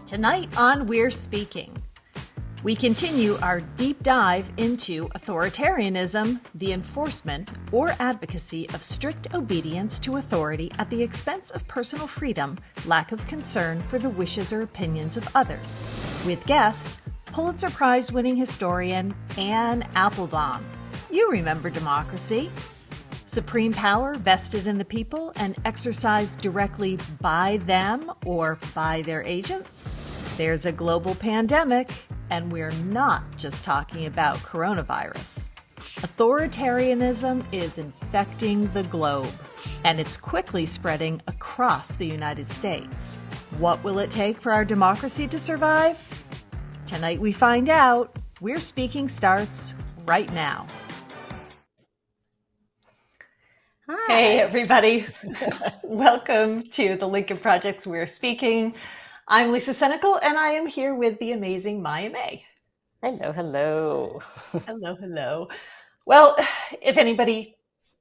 Tonight on We're Speaking, we continue our deep dive into authoritarianism, the enforcement or advocacy of strict obedience to authority at the expense of personal freedom, lack of concern for the wishes or opinions of others. With guest, Pulitzer Prize-winning historian Anne Applebaum. You remember democracy. Supreme power vested in the people and exercised directly by them or by their agents. There's a global pandemic, and we're not just talking about coronavirus. Authoritarianism is infecting the globe, and it's quickly spreading across the United States. What will it take for our democracy to survive? Tonight we find out. We're Speaking starts right now. Hi. Hey, everybody. Welcome to the Lincoln Project's We're Speaking. I'm Lisa Senecal, and I am here with the amazing May. Hello, hello. Hello. Well, if anybody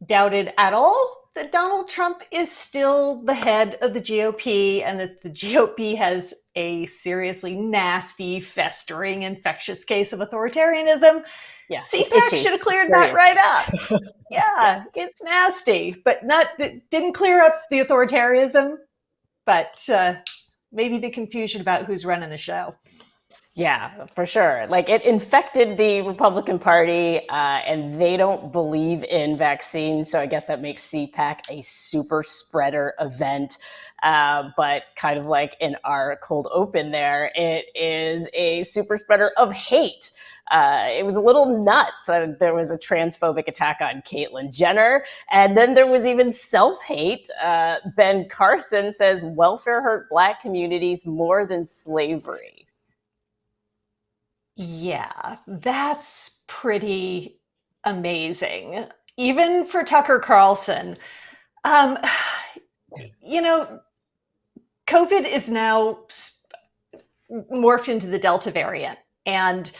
doubted at all that Donald Trump is still the head of the GOP and that the GOP has a seriously nasty, festering, infectious case of authoritarianism, yeah, CPAC should have cleared that right up. Yeah, it's nasty, but didn't clear up the authoritarianism, but maybe the confusion about who's running the show. Yeah, for sure. Like, it infected the Republican Party, and they don't believe in vaccines. So I guess that makes CPAC a super spreader event. But kind of like in our cold open there, it is a super spreader of hate. It was a little nuts. There was a transphobic attack on Caitlyn Jenner, and then there was even self-hate. Ben Carson says welfare hurt Black communities more than slavery. Yeah, that's pretty amazing. Even for Tucker Carlson. COVID is now morphed into the Delta variant, and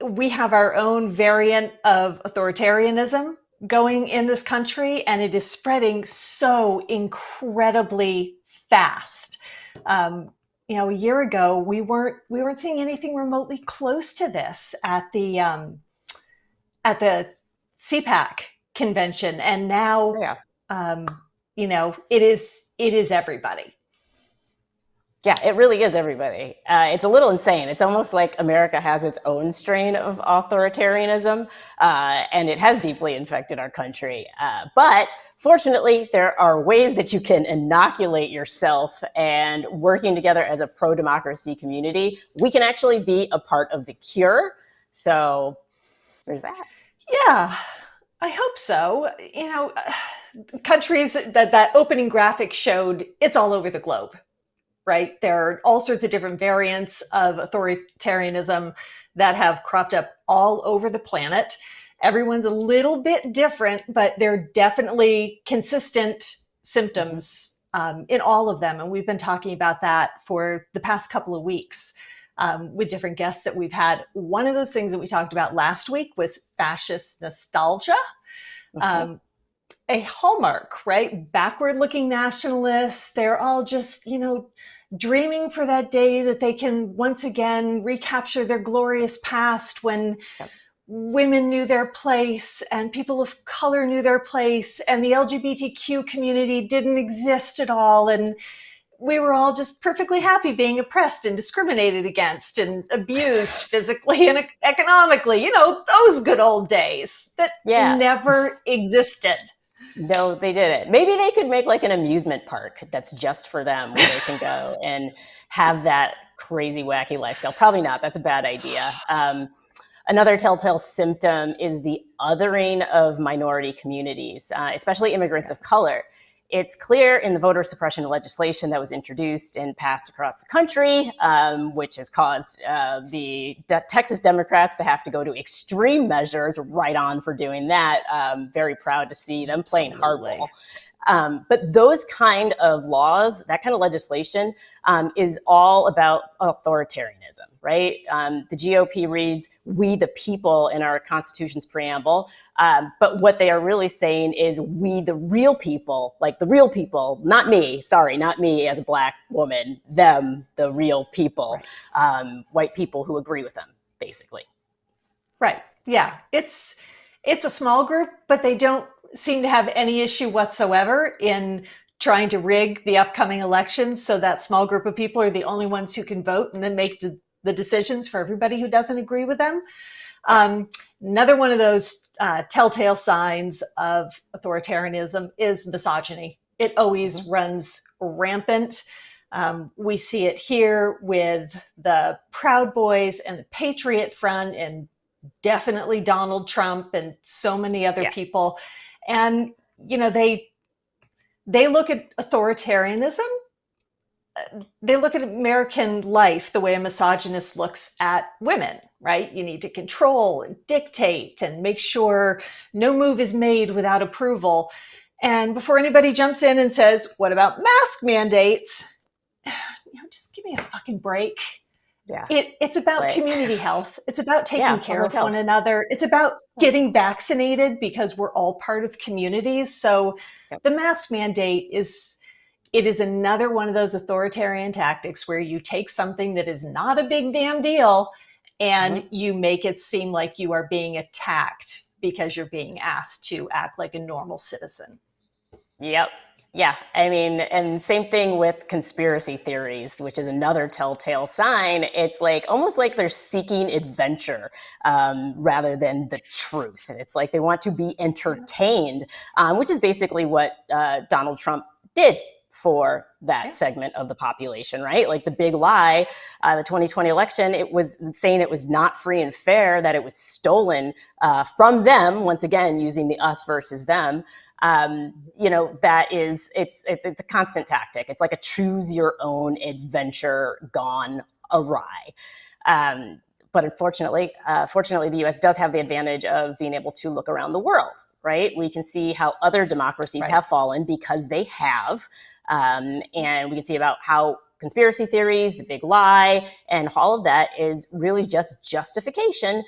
we have our own variant of authoritarianism going in this country, and it is spreading so incredibly fast. A year ago, we weren't seeing anything remotely close to this at the CPAC convention, and now, it is everybody. Yeah, it really is everybody. It's a little insane. It's almost like America has its own strain of authoritarianism, and it has deeply infected our country. But fortunately, there are ways that you can inoculate yourself, and working together as a pro-democracy community, we can actually be a part of the cure. So there's that. Yeah, I hope so. Countries that opening graphic showed, it's all over the globe. Right? There are all sorts of different variants of authoritarianism that have cropped up all over the planet. Everyone's a little bit different, but they're definitely consistent symptoms in all of them. And we've been talking about that for the past couple of weeks with different guests that we've had. One of those things that we talked about last week was fascist nostalgia. A hallmark, right? Backward-looking nationalists. They're all just, dreaming for that day that they can once again recapture their glorious past when women knew their place and people of color knew their place and the LGBTQ community didn't exist at all. And we were all just perfectly happy being oppressed and discriminated against and abused physically and economically. Those good old days that never existed. No, they didn't. Maybe they could make like an amusement park that's just for them where they can go and have that crazy, wacky lifestyle. Probably not. That's a bad idea. Another telltale symptom is the othering of minority communities, especially immigrants of color. It's clear in the voter suppression legislation that was introduced and passed across the country, which has caused the Texas Democrats to have to go to extreme measures right on for doing that. Very proud to see them playing hardball. But those kind of laws, that kind of legislation is all about authoritarianism. right? The GOP reads, "we the people" in our Constitution's preamble. But what they are really saying is "we the real people," like the real people, not me, sorry, not me as a Black woman, them, the real people, right. White people who agree with them, basically. Right. Yeah. It's a small group, but they don't seem to have any issue whatsoever in trying to rig the upcoming elections. So that small group of people are the only ones who can vote and then make the decisions for everybody who doesn't agree with them. Another one of those telltale signs of authoritarianism is misogyny. It always runs rampant. We see it here with the Proud Boys and the Patriot Front and definitely Donald Trump and so many other people. And, you know, they look at authoritarianism. They look at American life the way a misogynist looks at women, right? You need to control and dictate and make sure no move is made without approval. And before anybody jumps in and says, what about mask mandates? You know, just give me a fucking break. Yeah. It's about community health. It's about taking care of one another. It's about getting vaccinated because we're all part of communities. So the mask mandate is another one of those authoritarian tactics where you take something that is not a big damn deal and you make it seem like you are being attacked because you're being asked to act like a normal citizen. Yep. Yeah, I mean, and same thing with conspiracy theories, which is another telltale sign. It's like almost like they're seeking adventure rather than the truth. And it's like they want to be entertained, which is basically what Donald Trump did for that segment of the population, right? Like the big lie, the 2020 election, it was saying it was not free and fair, that it was stolen from them, once again, using the us versus them. You know, that is, it's a constant tactic. It's like a choose your own adventure gone awry. But unfortunately, fortunately, the US does have the advantage of being able to look around the world, right? We can see how other democracies have fallen because they have. And we can see about how conspiracy theories, the big lie, and all of that is really just justification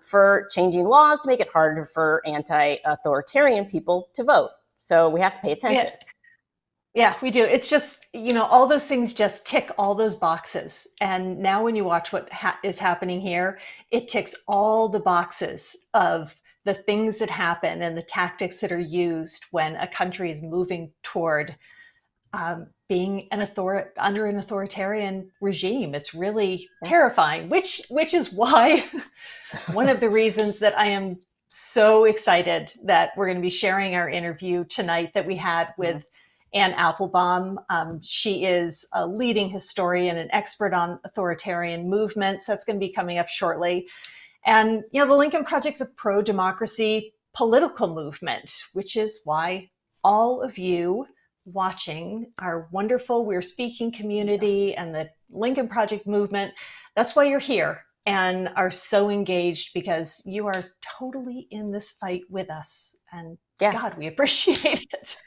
for changing laws to make it harder for anti-authoritarian people to vote. So we have to pay attention. Yeah, we do. It's just, you know, all those things just tick all those boxes. And now when you watch what is happening here, it ticks all the boxes of the things that happen and the tactics that are used when a country is moving toward being under an authoritarian regime. It's really terrifying, which is why one of the reasons that I am so excited that we're going to be sharing our interview tonight that we had with Ann Applebaum. She is a leading historian and expert on authoritarian movements. That's going to be coming up shortly. And, you know, the Lincoln Project's a pro-democracy political movement, which is why all of you watching our wonderful We're Speaking community and the Lincoln Project movement, that's why you're here and are so engaged, because you are totally in this fight with us. And God, we appreciate it.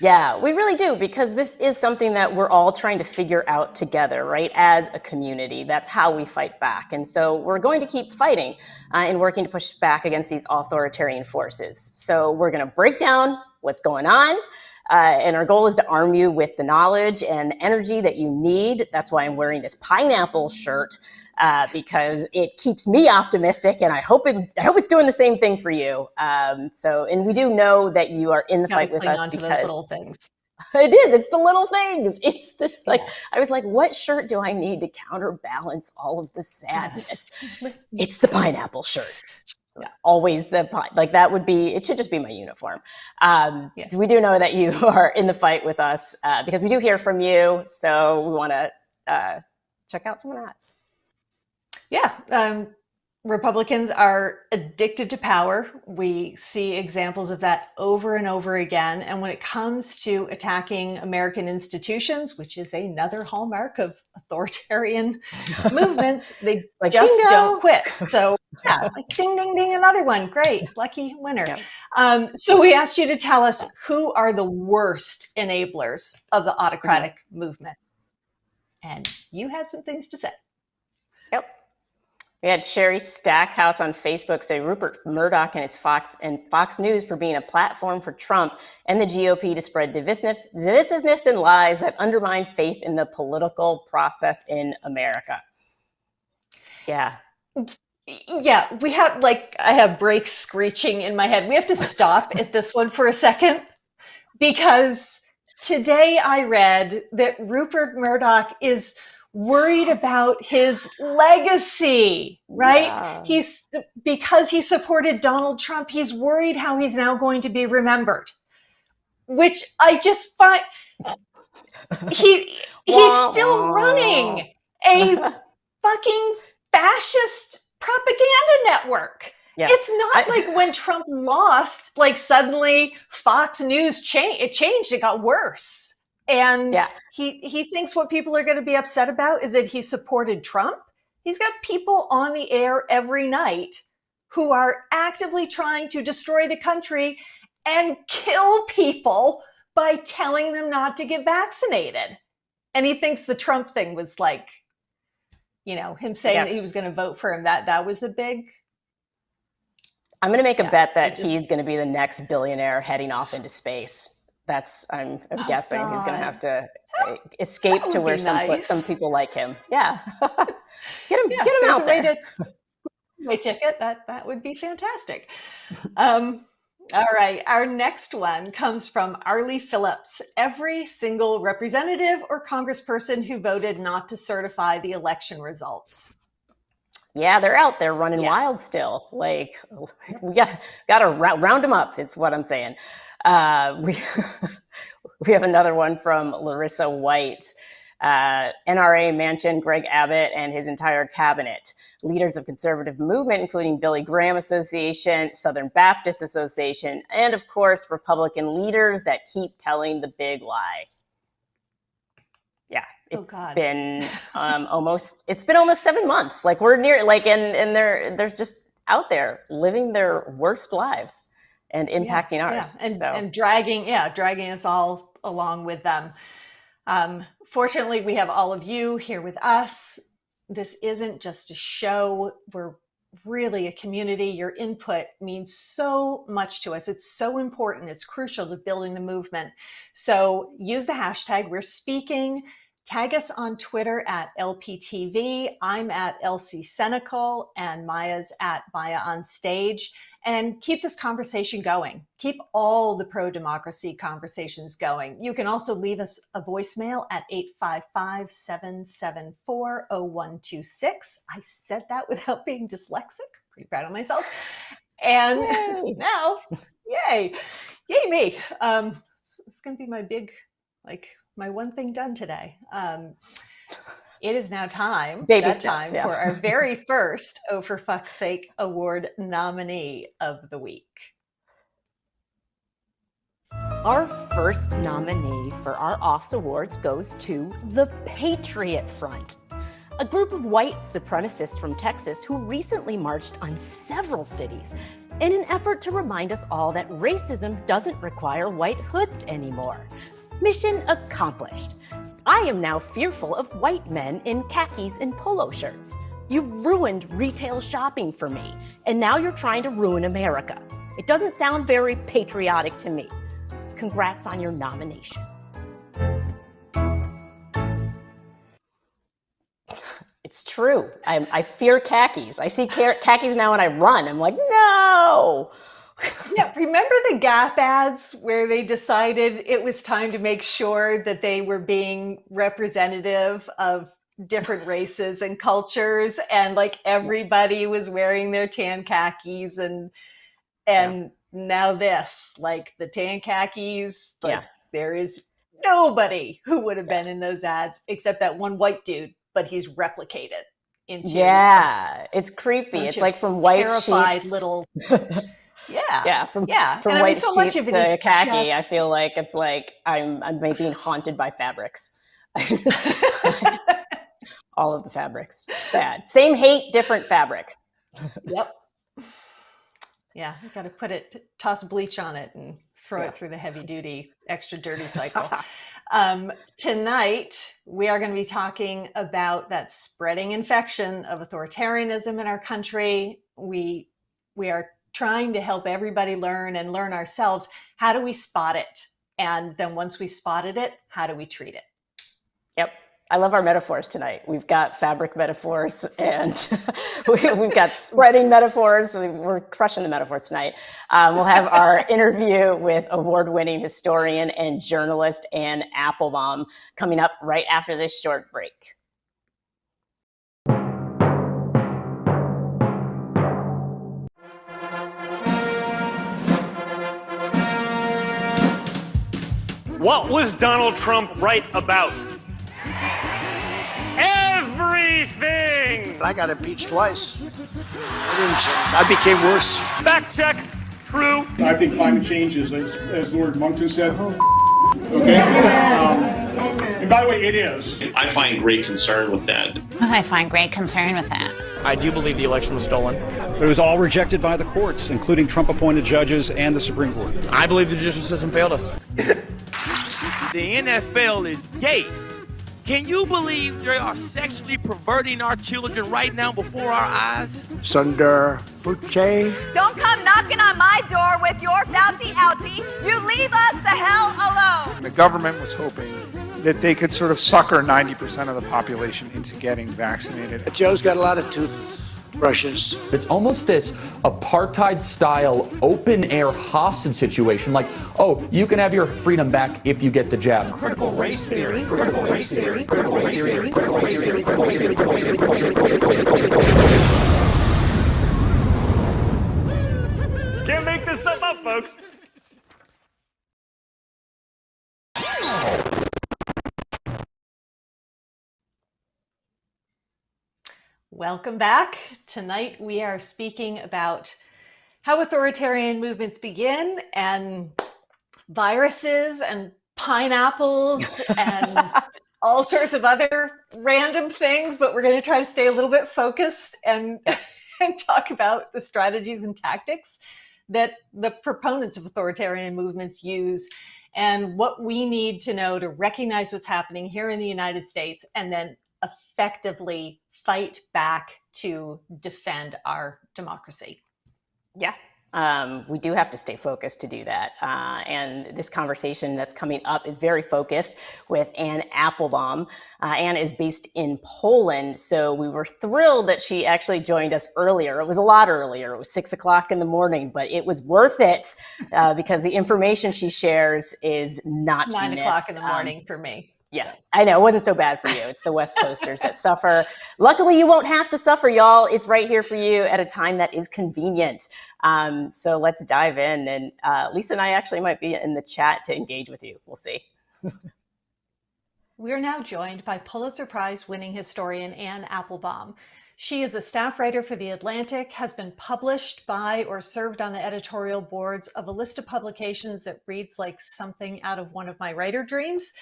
Yeah, we really do, because this is something that we're all trying to figure out together, right? As a community, that's how we fight back. And so we're going to keep fighting and working to push back against these authoritarian forces. So we're going to break down what's going on. And our goal is to arm you with the knowledge and energy that you need. That's why I'm wearing this pineapple shirt, because it keeps me optimistic, and I hope it's doing the same thing for you. And we do know that you are in the fight with us because those little things. It is. It's the little things. It's just like, I was like, what shirt do I need to counterbalance all of the sadness? It's the pineapple shirt. Always it should just be my uniform. We do know that you are in the fight with us because we do hear from you. So we want to check out some of that. Yeah. Republicans are addicted to power. We see examples of that over and over again. And when it comes to attacking American institutions, which is another hallmark of authoritarian movements, they just don't quit. So it's like ding, ding, ding, another one. Great. Lucky winner. So we asked you to tell us who are the worst enablers of the autocratic movement. And you had some things to say. Yep. We had Sherry Stackhouse on Facebook say Rupert Murdoch and his Fox News for being a platform for Trump and the GOP to spread divisiveness and lies that undermine faith in the political process in America. Yeah. Yeah, we have I have brakes screeching in my head. We have to stop at this one for a second, because today I read that Rupert Murdoch is worried about his legacy, right? Yeah. Because he supported Donald Trump, he's worried how he's now going to be remembered, which I just find he's still running a fucking fascist propaganda network. Yeah. It's not like when Trump lost, suddenly Fox News changed, it got worse. And he thinks what people are going to be upset about is that he supported Trump. He's got people on the air every night who are actively trying to destroy the country and kill people by telling them not to get vaccinated. And he thinks the Trump thing was him saying that he was going to vote for him. That was the big... I'm going to make a bet that he's going to be the next billionaire heading off into space. I'm guessing he's going to have to escape to where some people like him. Yeah. Get him out there. My ticket. That would be fantastic. All right. Our next one comes from Arlie Phillips. Every single representative or congressperson who voted not to certify the election results. Yeah, they're out there running wild still. We got to round them up is what I'm saying. We have another one from Larissa White. NRA mentioned Greg Abbott and his entire cabinet. Leaders of conservative movement, including Billy Graham Association, Southern Baptist Association, and of course, Republican leaders that keep telling the big lie. Yeah, it's been almost 7 months. We're near, and they're just out there living their worst lives and impacting ours. And dragging us all along with them. Fortunately, we have all of you here with us. This isn't just a show. We're really a community. Your input means so much to us. It's so important. It's crucial to building the movement. So use the hashtag We're Speaking. Tag us on Twitter at LPTV. I'm at LC Senecal, and Maya's at Maya on Stage. And keep this conversation going. Keep all the pro-democracy conversations going. You can also leave us a voicemail at 855-774-0126. I said that without being dyslexic. Pretty proud of myself. And now, yay me. It's going to be my big, my one thing done today. It is now time for our very first Oh For Fuck's Sake Award nominee of the week. Our first nominee for our OFFS Awards goes to the Patriot Front, a group of white supremacists from Texas who recently marched on several cities in an effort to remind us all that racism doesn't require white hoods anymore. Mission accomplished. I am now fearful of white men in khakis and polo shirts. You've ruined retail shopping for me, and now you're trying to ruin America. It doesn't sound very patriotic to me. Congrats on your nomination. It's true. I fear khakis. I see khakis now and I run. I'm like, no! Yeah, remember the Gap ads where they decided it was time to make sure that they were being representative of different races and cultures, and everybody was wearing their tan khakis, and now this, the tan khakis, there is nobody who would have been in those ads except that one white dude, but he's replicated into it's creepy. It's from white sheets. Little from white sheets to khaki. I feel like it's I'm being haunted by fabrics. All of the fabrics bad. Same hate, different fabric. Yep. Yeah, you got to toss bleach on it and throw it through the heavy duty, extra dirty cycle. Tonight, we are going to be talking about that spreading infection of authoritarianism in our country. We are trying to help everybody learn ourselves. How do we spot it? And then once we spotted it, how do we treat it? Yep. I love our metaphors tonight. We've got fabric metaphors and we've got spreading metaphors. We're crushing the metaphors tonight. We'll have our interview with award-winning historian and journalist Anne Applebaum coming up right after this short break. What was Donald Trump right about? Everything! I got impeached twice. I didn't change. I became worse. Fact check, true. I think climate change is, as Lord Monkton said, okay? And by the way, it is. I find great concern with that. I find great concern with that. I do believe the election was stolen. It was all rejected by the courts, including Trump-appointed judges and the Supreme Court. I believe the judicial system failed us. The NFL is gay. Can you believe they are sexually perverting our children right now before our eyes? Sundar Pichai. Don't come knocking on my door with your Fauci outie. You leave us the hell alone. The government was hoping that they could sort of sucker 90% of the population into getting vaccinated. Joe's got a lot of toothbrushes. It's almost this apartheid-style open-air hostage situation. Like, oh, you can have your freedom back if you get the jab. Critical race theory. Critical race theory. Critical race theory. Critical race theory. Critical race theory. Critical race theory. Can't make this stuff up, folks. Welcome back. Tonight we are speaking about how authoritarian movements begin and viruses and pineapples and all sorts of other random things, but we're going to try to stay a little bit focused and talk about the strategies and tactics that the proponents of authoritarian movements use and what we need to know to recognize what's happening here in the United States and then effectively fight back to defend our democracy. Yeah. We do have to stay focused to do that. And this conversation that's coming up is very focused with Anne Applebaum. Anne is based in Poland, so we were thrilled that she actually joined us earlier. It was a lot earlier. It was 6 o'clock in the morning, but it was worth it because the information she shares is not 9 missed. o'clock in the morning for me. Yeah, I know. It wasn't so bad for you. It's the West Coasters that suffer. Luckily, you won't have to suffer, y'all. It's right here for you at a time that is convenient. So let's dive in. And Lisa and I actually might be in the chat to engage with you. We'll see. We're now joined by Pulitzer Prize winning historian Anne Applebaum. She is a staff writer for The Atlantic, has been published by or served on the editorial boards of a list of publications that reads like something out of one of my writer dreams.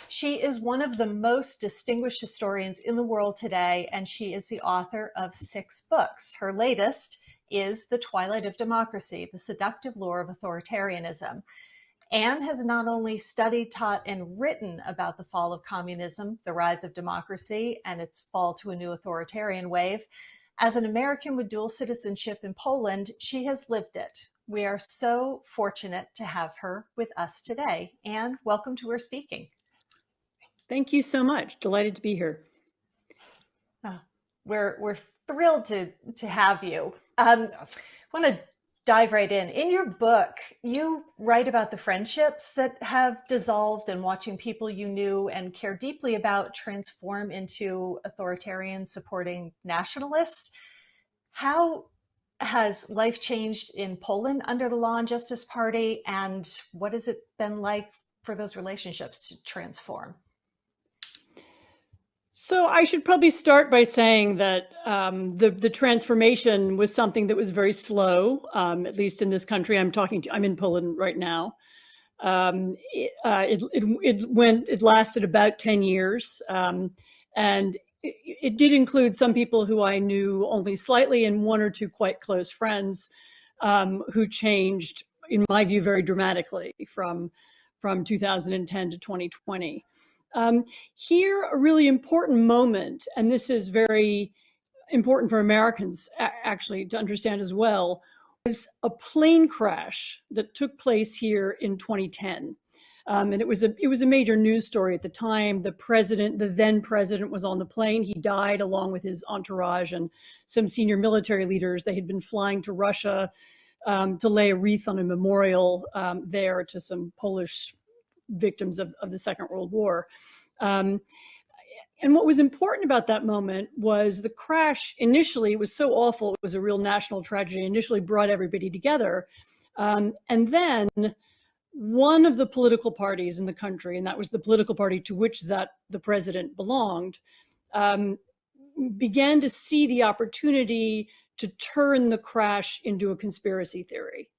She is one of the most distinguished historians in the world today, and she is the author of 6 books. Her latest is The Twilight of Democracy, The Seductive Lure of Authoritarianism. Anne has not only studied, taught, and written about the fall of communism, the rise of democracy, and its fall to a new authoritarian wave. As an American with dual citizenship in Poland, she has lived it. We are so fortunate to have her with us today. Anne, welcome to We're Speaking. Thank you so much. Delighted to be here. We're thrilled to have you. I want to dive right in. In your book, you write about the friendships that have dissolved and watching people you knew and care deeply about transform into authoritarian supporting nationalists. How has life changed in Poland under the Law and Justice Party, and what has it been like for those relationships to transform? So I should probably start by saying that the transformation was something that was very slow, at least in this country. I'm in Poland right now. It lasted about 10 years, and it did include some people who I knew only slightly and 1 or 2 quite close friends. who changed, in my view, very dramatically from 2010 to 2020. Here, a really important moment, and this is very important for Americans actually to understand as well, was a plane crash that took place here in 2010. And it was a major news story at the time. The then president was on the plane. He died along with his entourage and some senior military leaders. They had been flying to Russia to lay a wreath on a memorial there to some Polish victims of the Second World War. And what was important about that moment was the crash. Initially, it was so awful. It was a real national tragedy. Initially brought everybody together. And then one of the political parties in the country, and that was the political party to which the president belonged, began to see the opportunity to turn the crash into a conspiracy theory.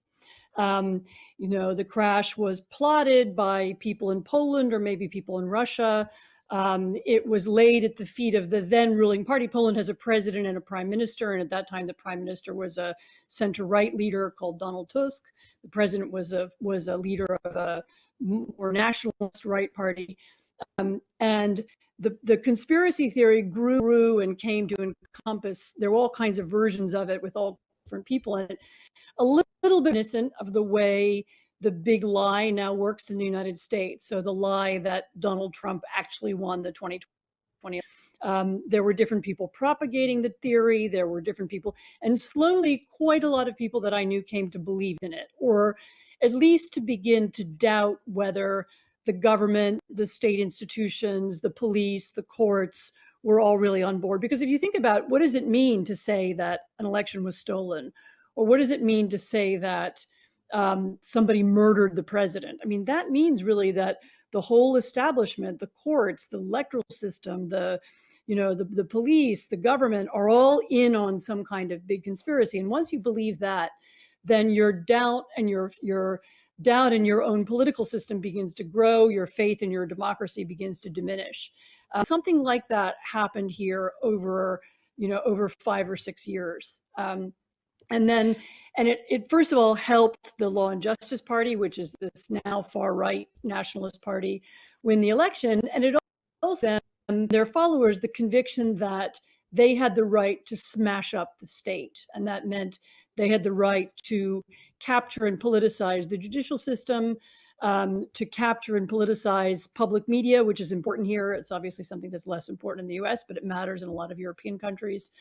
The crash was plotted by people in Poland or maybe people in Russia. It was laid at the feet of the then ruling party. Poland has a president and a prime minister, and at that time, the prime minister was a center-right leader called Donald Tusk. The president was a leader of a more nationalist right party, and the conspiracy theory grew and came to encompass. There were all kinds of versions of it with all different people in it. A little bit innocent of the way the big lie now works in the United States. So the lie that Donald Trump actually won the 2020. There were different people propagating the theory. There were different people. And slowly, quite a lot of people that I knew came to believe in it, or at least to begin to doubt whether the government, the state institutions, the police, the courts were all really on board. Because if you think about what does it mean to say that an election was stolen, or what does it mean to say that somebody murdered the president? I mean, that means really that the whole establishment, the courts, the electoral system, the police, the government are all in on some kind of big conspiracy. And once you believe that, then your doubt and your doubt in your own political system begins to grow. Your faith in your democracy begins to diminish. Something like that happened here over 5 or 6 years. And it first of all helped the Law and Justice Party, which is this now far right nationalist party, win the election. And it also gave their followers the conviction that they had the right to smash up the state. And that meant they had the right to capture and politicize the judicial system, to capture and politicize public media, which is important here. It's obviously something that's less important in the US, but it matters in a lot of European countries.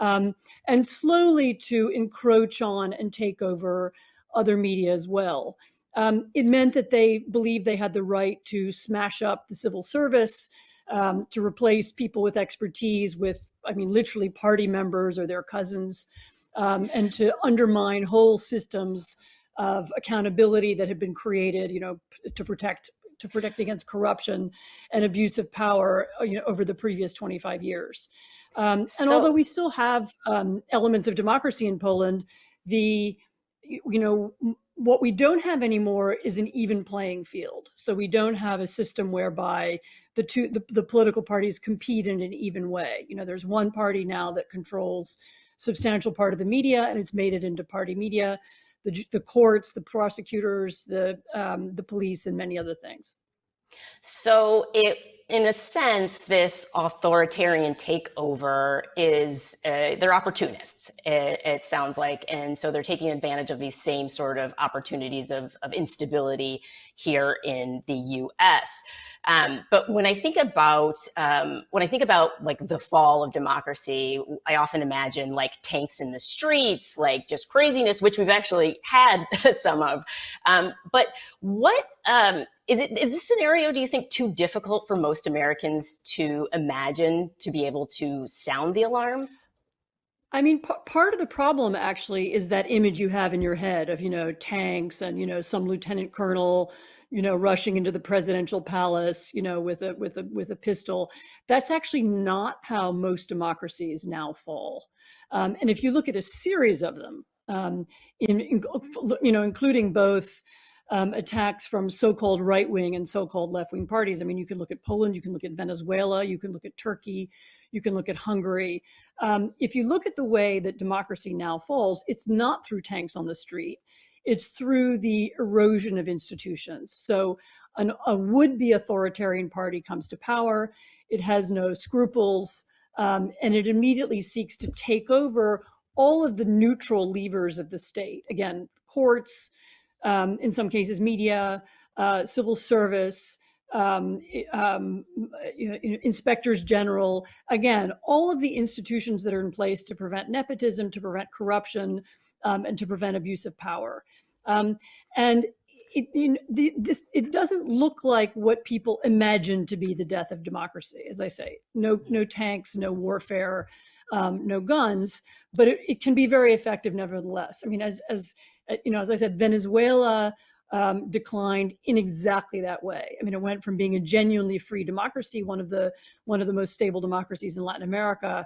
And slowly to encroach on and take over other media as well. It meant that they believed they had the right to smash up the civil service, to replace people with expertise with, literally party members or their cousins, and to undermine whole systems of accountability that had been created, to protect against corruption and abuse of power, over the previous 25 years. And although we still have elements of democracy in Poland, what we don't have anymore is an even playing field. So we don't have a system whereby the political parties compete in an even way. There's one party now that controls substantial part of the media, and it's made it into party media. The courts, the prosecutors, the police, and many other things. So in a sense, this authoritarian takeover is, they're opportunists, it sounds like. And so they're taking advantage of these same sort of opportunities of instability here in the US. But when I think about like the fall of democracy, I often imagine like tanks in the streets, like just craziness, which we've actually had some of. But what is this scenario, do you think, too difficult for most Americans to imagine, to be able to sound the alarm? Part of the problem actually is that image you have in your head of, tanks and, some lieutenant colonel, rushing into the presidential palace, with a pistol. That's actually not how most democracies now fall. And if you look at a series of them, including both attacks from so-called right-wing and so-called left-wing parties. I mean, you can look at Poland, you can look at Venezuela, you can look at Turkey, you can look at Hungary. If you look at the way that democracy now falls, it's not through tanks on the street. It's through the erosion of institutions. So a would-be authoritarian party comes to power. It has no scruples, and it immediately seeks to take over all of the neutral levers of the state. Again, courts, in some cases, media, civil service, inspectors general. Again, all of the institutions that are in place to prevent nepotism, to prevent corruption, and to prevent abuse of power. And it doesn't look like what people imagine to be the death of democracy. As I say, no tanks, no warfare, no guns, but it can be very effective nevertheless. I mean, as I said, Venezuela declined in exactly that way. I mean, it went from being a genuinely free democracy, one of the most stable democracies in Latin America,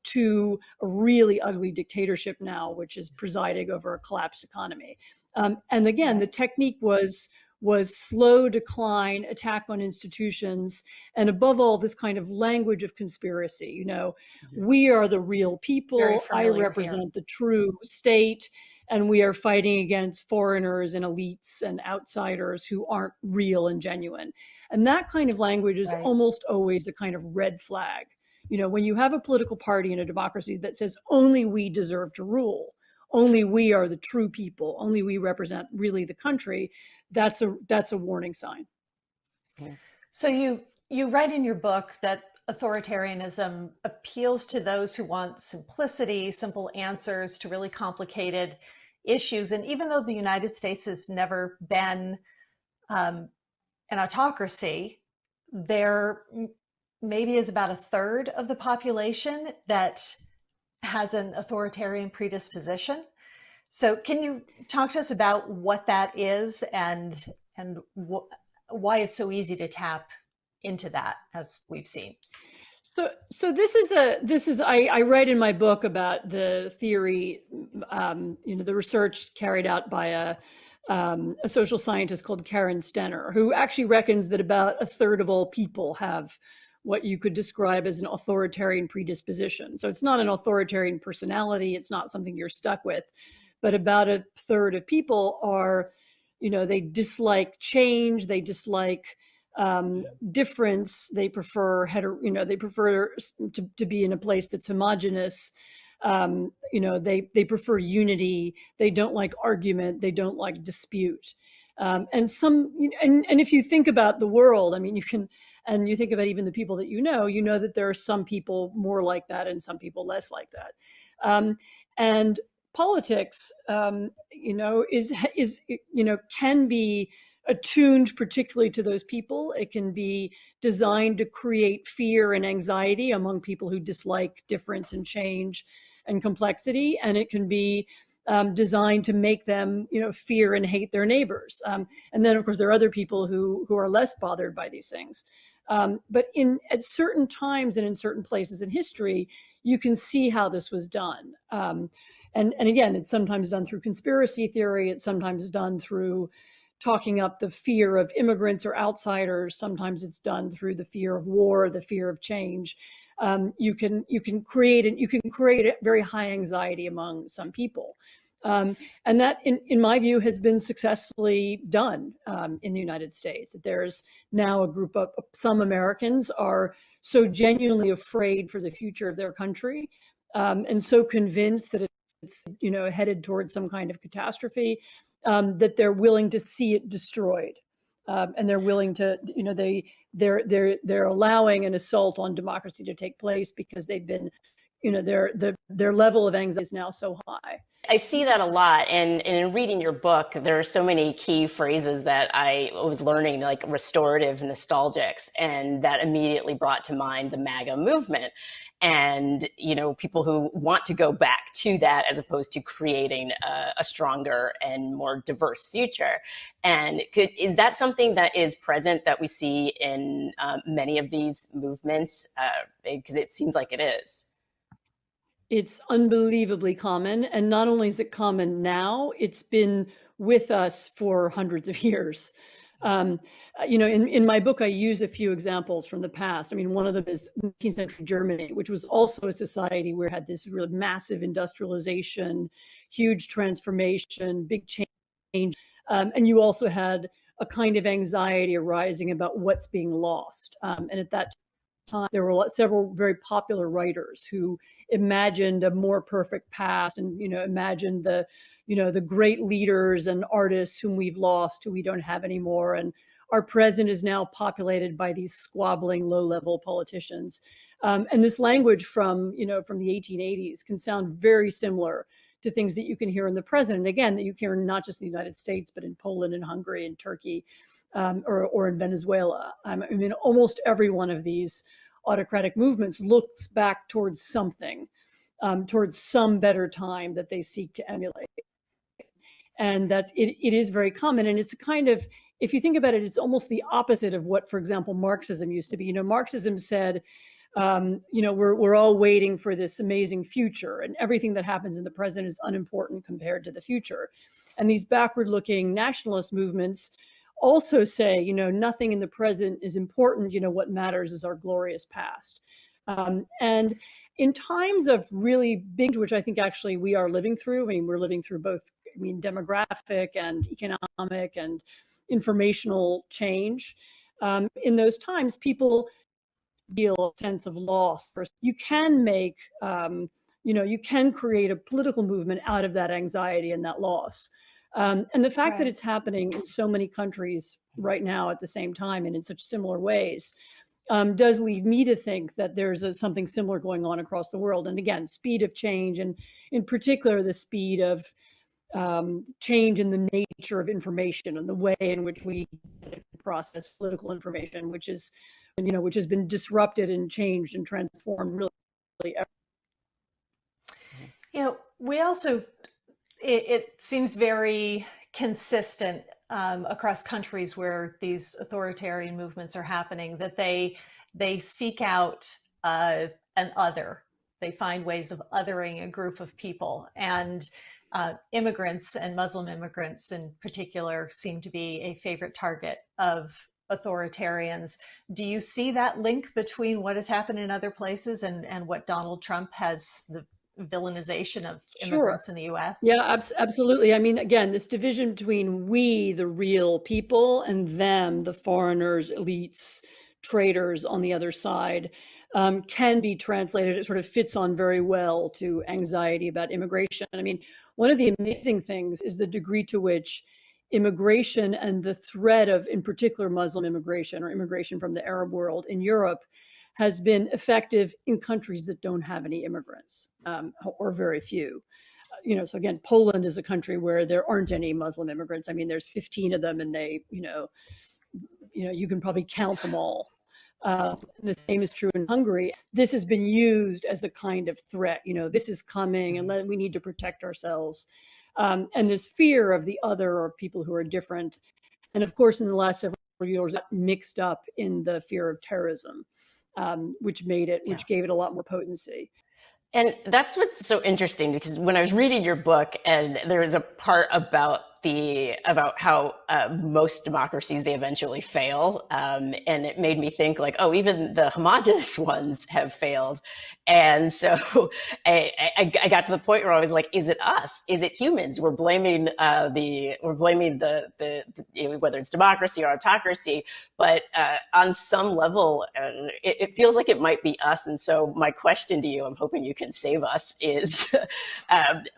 to a really ugly dictatorship now, which is presiding over a collapsed economy. And again, the technique was slow decline, attack on institutions, and above all, this kind of language of conspiracy. We are the real people. I represent the true state, and we are fighting against foreigners and elites and outsiders who aren't real and genuine. And that kind of language is almost always a kind of red flag. When you have a political party in a democracy that says only we deserve to rule, only we are the true people, only we represent really the country, that's a warning sign. So you write in your book that authoritarianism appeals to those who want simplicity, simple answers to really complicated issues. And even though the United States has never been an autocracy, there maybe is about a third of the population that has an authoritarian predisposition. So can you talk to us about what that is and why it's so easy to tap into that, as we've seen? So I write in my book about the theory, the research carried out by a social scientist called Karen Stenner, who actually reckons that about a third of all people have what you could describe as an authoritarian predisposition. So it's not an authoritarian personality. It's not something you're stuck with, but about a third of people are, they dislike change. They dislike difference. They prefer they prefer to be in a place that's homogenous. They prefer unity. They don't like argument. They don't like dispute. And if you think about the world, I mean, and you think about even the people that you know that there are some people more like that and some people less like that. And politics, can be attuned particularly to those people. It can be designed to create fear and anxiety among people who dislike difference and change and complexity. And it can be designed to make them, fear and hate their neighbors. And then, of course, there are other people who are less bothered by these things. But at certain times and in certain places in history, you can see how this was done. And again, it's sometimes done through conspiracy theory. It's sometimes done through talking up the fear of immigrants or outsiders. Sometimes it's done through the fear of war, the fear of change. You can create a very high anxiety among some people. And that, in my view, has been successfully done in the United States. There's now a group of some Americans are so genuinely afraid for the future of their country and so convinced that it's headed towards some kind of catastrophe that they're willing to see it destroyed. And they're willing to, they're allowing an assault on democracy to take place because they've been, their level of anxiety is now so high. I see that a lot. And in reading your book, there are so many key phrases that I was learning, like restorative nostalgics, and that immediately brought to mind the MAGA movement. And, people who want to go back to that as opposed to creating a stronger and more diverse future. And is that something that is present that we see in many of these movements? Because it seems like it is. It's unbelievably common. And not only is it common now, it's been with us for hundreds of years. In my book, I use a few examples from the past. I mean, one of them is 19th century Germany, which was also a society where it had this real massive industrialization, huge transformation, big change. And you also had a kind of anxiety arising about what's being lost. And at that time, there were several very popular writers who imagined a more perfect past and, imagined the great leaders and artists whom we've lost, who we don't have anymore. And our present is now populated by these squabbling, low-level politicians. And this language from the 1880s can sound very similar to things that you can hear in the present. And again, that you hear not just in the United States, but in Poland and Hungary and Turkey, or in Venezuela. I mean, almost every one of these autocratic movements looks back towards something, towards some better time that they seek to emulate. And that it is very common. And it's a kind of, if you think about it, it's almost the opposite of what, for example, Marxism used to be. Marxism said, we're all waiting for this amazing future, and everything that happens in the present is unimportant compared to the future. And these backward-looking nationalist movements also say, nothing in the present is important. What matters is our glorious past. And in times of really big, which I think actually we are living through, I mean, we're living through both, demographic and economic and informational change. In those times, people feel a sense of loss. You can make, you can create a political movement out of that anxiety and that loss. And the fact that it's happening in so many countries right now at the same time and in such similar ways does lead me to think that there's something similar going on across the world. And again, speed of change, and in particular, the speed of change in the nature of information and the way in which we process political information, which has been disrupted and changed and transformed really. We also, it seems very consistent across countries where these authoritarian movements are happening, that they seek out an other. They find ways of othering a group of people. And immigrants, and Muslim immigrants in particular, seem to be a favorite target of authoritarians. Do you see that link between what has happened in other places and what Donald Trump has, the villainization of immigrants in the US? Yeah, absolutely. I mean, again, this division between we, the real people, and them, the foreigners, elites, traitors on the other side, can be translated. It sort of fits on very well to anxiety about immigration. I mean, one of the amazing things is the degree to which immigration and the threat of, in particular, Muslim immigration or immigration from the Arab world in Europe has been effective in countries that don't have any immigrants, or very few. So again, Poland is a country where there aren't any Muslim immigrants. I mean, there's 15 of them, and they, you can probably count them all. The same is true in Hungary. This has been used as a kind of threat. This is coming, and we need to protect ourselves. And this fear of the other, or people who are different. And of course, in the last several years, that mixed up in the fear of terrorism, which gave it a lot more potency. And that's what's so interesting, because when I was reading your book, and there was a part about how most democracies, they eventually fail, and it made me think like, oh, even the homogenous ones have failed. And so I got to the point where I was like, is it us? Is it humans? We're blaming the whether it's democracy or autocracy, but on some level, it feels like it might be us. And so my question to you, I'm hoping you can save us, is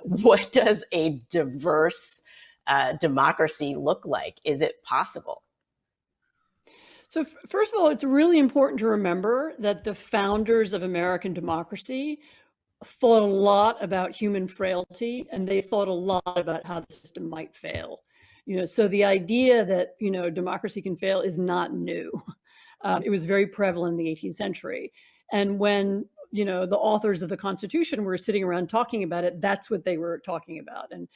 what does a diverse democracy look like? Is it possible? So first of all, it's really important to remember that the founders of American democracy thought a lot about human frailty, and they thought a lot about how the system might fail. So the idea that, democracy can fail is not new. It was very prevalent in the 18th century. And when, the authors of the Constitution were sitting around talking about it, that's what they were talking about. And,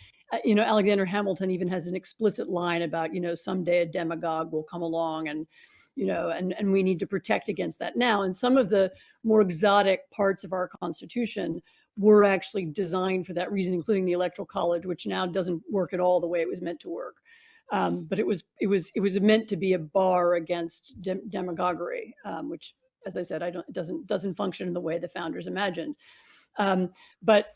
Alexander Hamilton even has an explicit line about, someday a demagogue will come along and we need to protect against that now. And some of the more exotic parts of our Constitution were actually designed for that reason, including the Electoral College, which now doesn't work at all the way it was meant to work. But it was meant to be a bar against demagoguery, which, as I said, it doesn't function in the way the founders imagined. But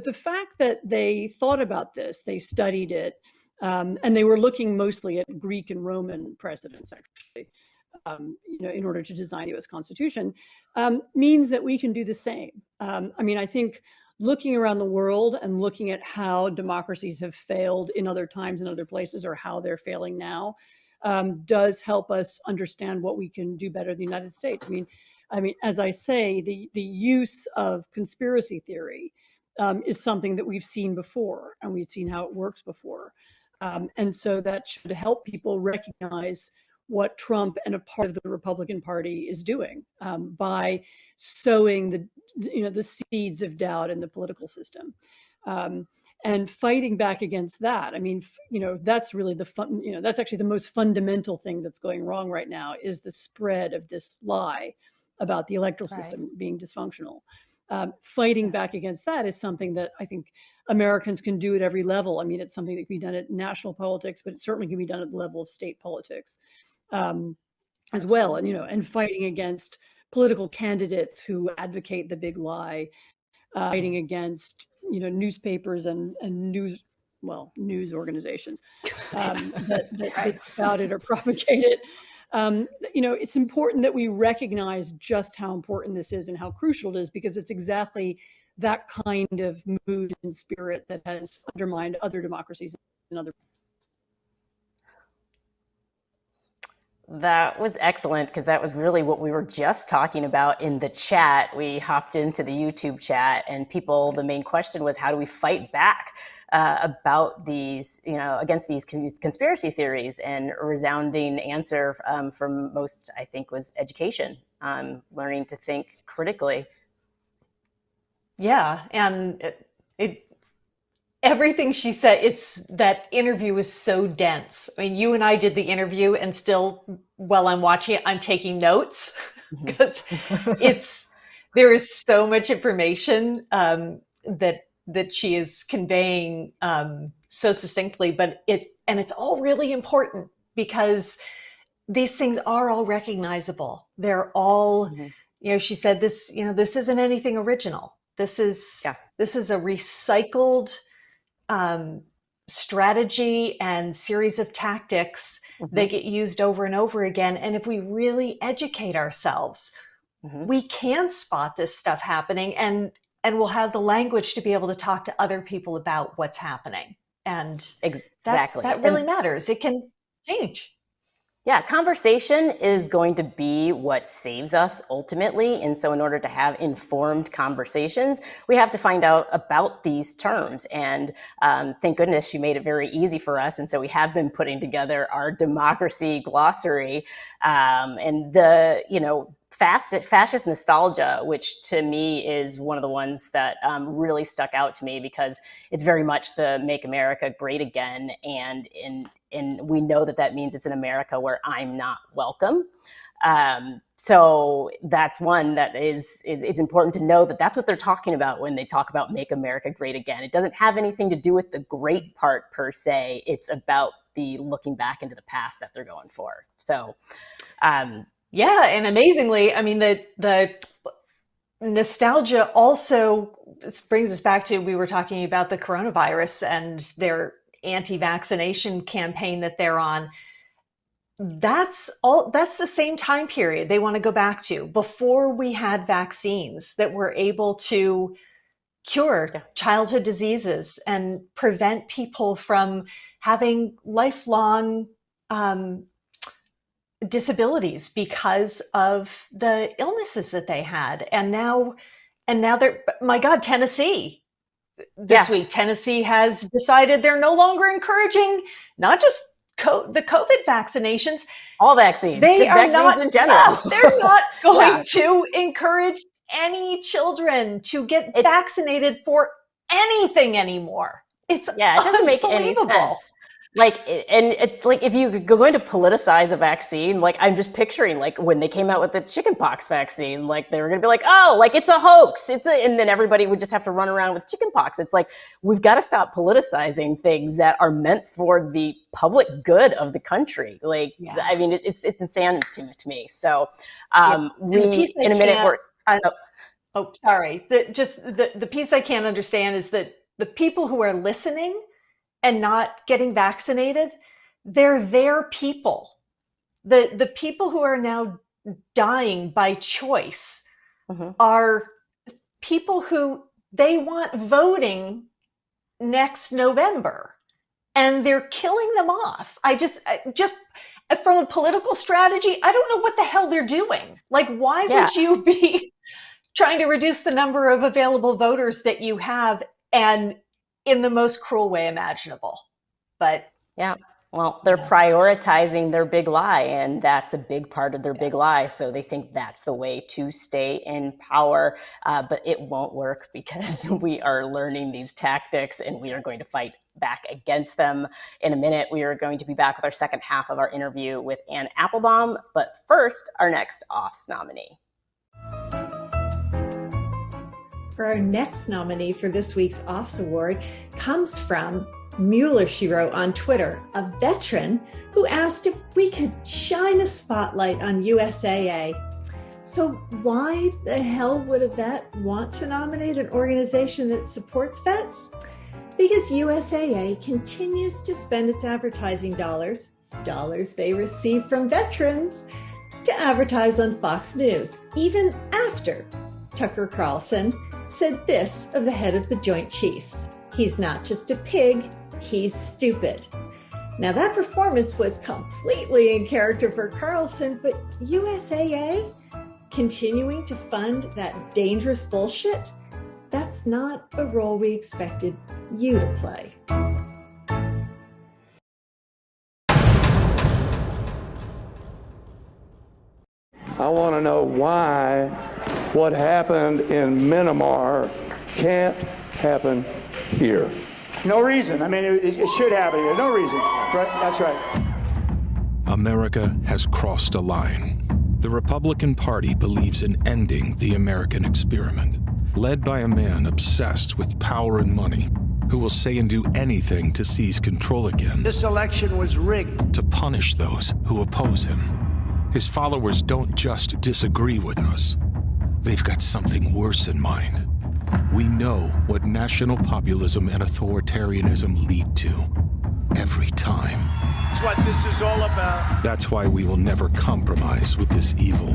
the fact that they thought about this, they studied it, and they were looking mostly at Greek and Roman precedents, actually, in order to design the U.S. Constitution, means that we can do the same. I think looking around the world and looking at how democracies have failed in other times and other places, or how they're failing now, does help us understand what we can do better in the United States. As I say, the use of conspiracy theory is something that we've seen before, and we've seen how it works before. And so that should help people recognize what Trump and a part of the Republican Party is doing by sowing the seeds of doubt in the political system. And fighting back against that. That's really that's actually the most fundamental thing that's going wrong right now, is the spread of this lie about the electoral system being dysfunctional. Fighting back against that is something that I think Americans can do at every level. It's something that can be done at national politics, but it certainly can be done at the level of state politics as well. And fighting against political candidates who advocate the big lie, fighting against newspapers and news organizations that spout it or propagate it. It's important that we recognize just how important this is and how crucial it is, because it's exactly that kind of mood and spirit that has undermined other democracies and other. That was excellent, because that was really what we were just talking about in the chat. We hopped into the YouTube chat, and the main question was, how do we fight back about these, against these conspiracy theories? And a resounding answer from most, I think, was education, learning to think critically. Yeah, and everything she said, that interview was so dense. You and I did the interview, and still, while I'm watching it, I'm taking notes because there is so much information that she is conveying so succinctly, but it's all really important, because these things are all recognizable. They're all, she said this, this isn't anything original. This is a recycled strategy and series of tactics that get used over and over again. And if we really educate ourselves, we can spot this stuff happening, and we'll have the language to be able to talk to other people about what's happening. And exactly, that really matters. It can change. Yeah, conversation is going to be what saves us ultimately. And so in order to have informed conversations, we have to find out about these terms. And thank goodness she made it very easy for us. And so we have been putting together our democracy glossary, and the, fascist nostalgia, which to me is one of the ones that really stuck out to me, because it's very much the Make America Great Again. And we know that means it's an America where I'm not welcome. So that's one that it's important to know that that's what they're talking about when they talk about Make America Great Again. It doesn't have anything to do with the great part per se. It's about the looking back into the past that they're going for. So, yeah, and amazingly, the nostalgia also, this brings us back to, we were talking about the coronavirus and their anti-vaccination campaign that they're on. That's the same time period they want to go back to, before we had vaccines that were able to cure childhood diseases and prevent people from having lifelong disabilities because of the illnesses that they had. And now they're, my God, Tennessee this week, Tennessee has decided they're no longer encouraging not just the COVID vaccinations, all vaccines, they are vaccines not in general. They're not going to encourage any children to get vaccinated for anything anymore. It doesn't make any sense. Like, and it's like if you go going to politicize a vaccine, like I'm just picturing like when they came out with the chickenpox vaccine, like they were going to be like, oh, like it's a hoax, and then everybody would just have to run around with chickenpox. It's like we've got to stop politicizing things that are meant for the public good of the country. Like, I mean, it's insane to me. So, we in a minute we're. Sorry. The piece I can't understand is that the people who are listening and not getting vaccinated, they're their people. The people who are now dying by choice are people who they want voting next November, and they're killing them off. I just from a political strategy, I don't know what the hell they're doing. Like, why would you be trying to reduce the number of available voters that you have, and in the most cruel way imaginable? But well, they're prioritizing their big lie, and that's a big part of their big lie. So they think that's the way to stay in power, but it won't work because we are learning these tactics and we are going to fight back against them. In a minute, we are going to be back with our second half of our interview with Ann Applebaum. But first, our next OFFS nominee. For our next nominee for this week's OFFS Award comes from Mueller, she wrote on Twitter, a veteran who asked if we could shine a spotlight on USAA. So why the hell would a vet want to nominate an organization that supports vets? Because USAA continues to spend its advertising dollars they receive from veterans, to advertise on Fox News, even after Tucker Carlson said this of the head of the Joint Chiefs: he's not just a pig, he's stupid. Now that performance was completely in character for Carlson, but USAA continuing to fund that dangerous bullshit, that's not a role we expected you to play. I want to know why what happened in Myanmar can't happen here. No reason. I mean, it should happen here. No reason. Right? That's right. America has crossed a line. The Republican Party believes in ending the American experiment, led by a man obsessed with power and money, who will say and do anything to seize control again. This election was rigged. To punish those who oppose him. His followers don't just disagree with us. They've got something worse in mind. We know what national populism and authoritarianism lead to every time. That's what this is all about. That's why we will never compromise with this evil.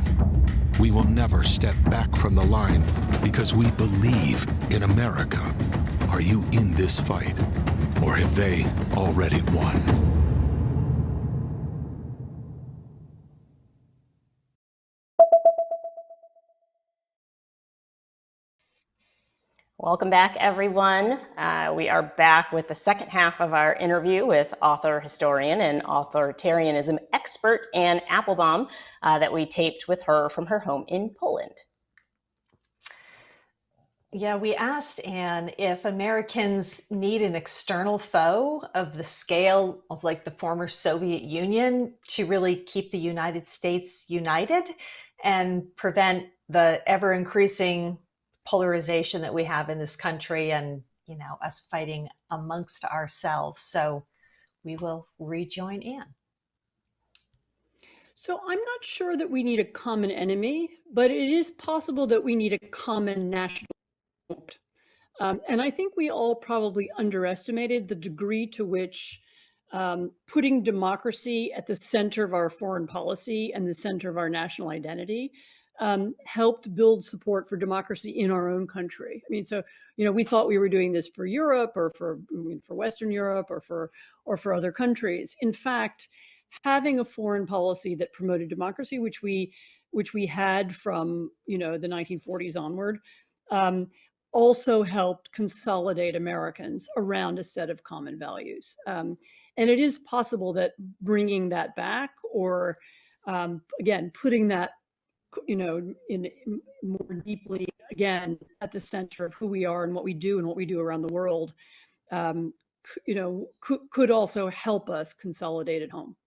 We will never step back from the line because we believe in America. Are you in this fight, or have they already won? Welcome back, everyone. We are back with the second half of our interview with author, historian, and authoritarianism expert Anne Applebaum that we taped with her from her home in Poland. Yeah, we asked Anne if Americans need an external foe of the scale of like the former Soviet Union to really keep the United States united and prevent the ever increasing polarization that we have in this country, and us fighting amongst ourselves. So we will rejoin Anne. So I'm not sure that we need a common enemy, but it is possible that we need a common national. And I think we all probably underestimated the degree to which putting democracy at the center of our foreign policy and the center of our national identity helped build support for democracy in our own country. I mean, so we thought we were doing this for Europe or for Western Europe or for other countries. In fact, having a foreign policy that promoted democracy, which we had from the 1940s onward, also helped consolidate Americans around a set of common values. And it is possible that bringing that back, or again putting that in more deeply, again, at the center of who we are and what we do around the world, could also help us consolidate at home.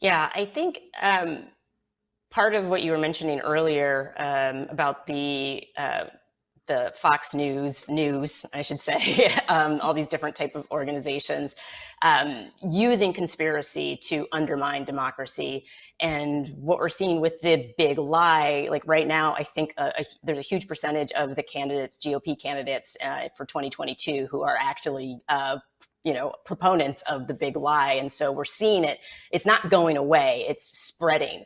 Yeah, I think part of what you were mentioning earlier about the Fox News, I should say, all these different type of organizations using conspiracy to undermine democracy. And what we're seeing with the big lie, like right now, I think there's a huge percentage of the candidates, GOP candidates for 2022 who are actually proponents of the big lie. And so we're seeing it. It's not going away. It's spreading.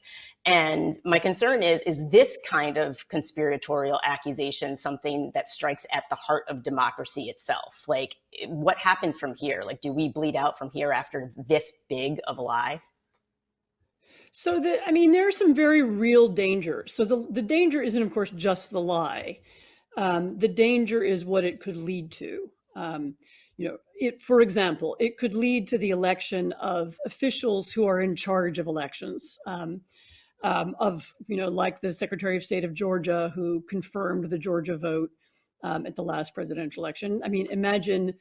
And my concern is this kind of conspiratorial accusation something that strikes at the heart of democracy itself? Like, what happens from here? Like, do we bleed out from here after this big of a lie? So there are some very real dangers. So the danger isn't, of course, just the lie. The danger is what it could lead to. For example, it could lead to the election of officials who are in charge of elections. Like the Secretary of State of Georgia, who confirmed the Georgia vote at the last presidential election. I mean, imagine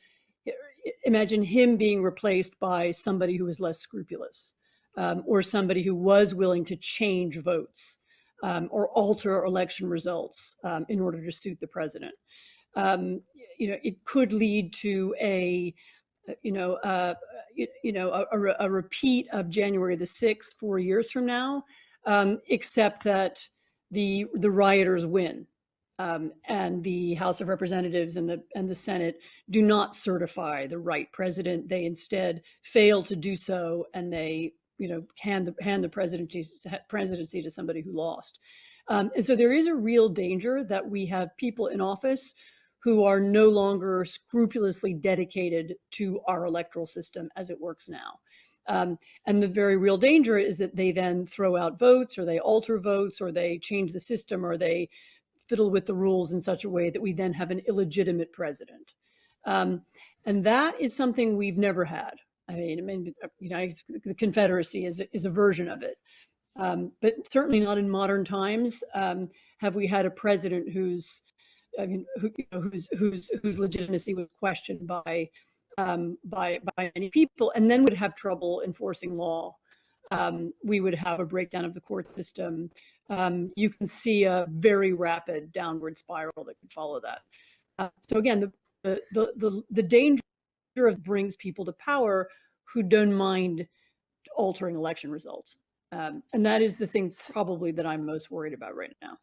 him being replaced by somebody who was less scrupulous, or somebody who was willing to change votes or alter election results in order to suit the president. It could lead to a repeat of January the 6th 4 years from now, except that the rioters win, and the House of Representatives and the Senate do not certify the right president. They instead fail to do so, and they hand the presidency to somebody who lost. And so there is a real danger that we have people in office who are no longer scrupulously dedicated to our electoral system as it works now. And the very real danger is that they then throw out votes, or they alter votes, or they change the system, or they fiddle with the rules in such a way that we then have an illegitimate president. And that is something we've never had. The Confederacy is a version of it. But certainly not in modern times have we had a president whose legitimacy was questioned by many people, and then would have trouble enforcing law. We would have a breakdown of the court system. You can see a very rapid downward spiral that could follow that. So again, the danger of brings people to power who don't mind altering election results. And that is the thing probably that I'm most worried about right now.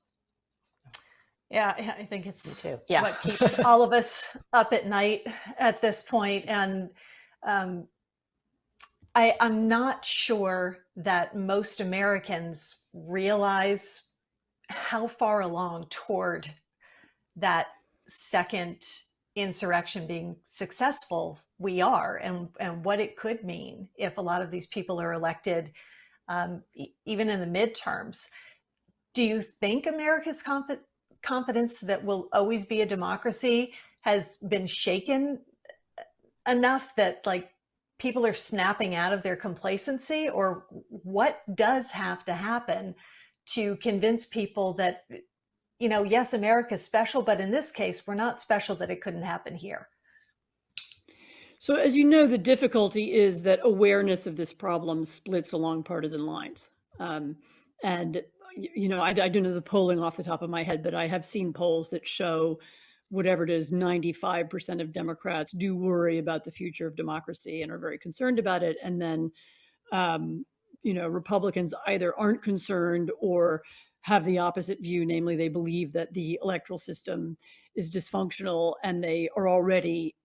Yeah, I think it's what keeps all of us up at night at this point. And I'm not sure that most Americans realize how far along toward that second insurrection being successful we are, and what it could mean if a lot of these people are elected, even in the midterms. Do you think America's confidence that will always be a democracy has been shaken enough that people are snapping out of their complacency? Or what does have to happen to convince people that, yes, America's special, but in this case, we're not special, that it couldn't happen here? So as you know, the difficulty is that awareness of this problem splits along partisan lines. And I don't know the polling off the top of my head, but I have seen polls that show whatever it is, 95% of Democrats do worry about the future of democracy and are very concerned about it. And then, Republicans either aren't concerned or have the opposite view, namely they believe that the electoral system is dysfunctional, and they are already,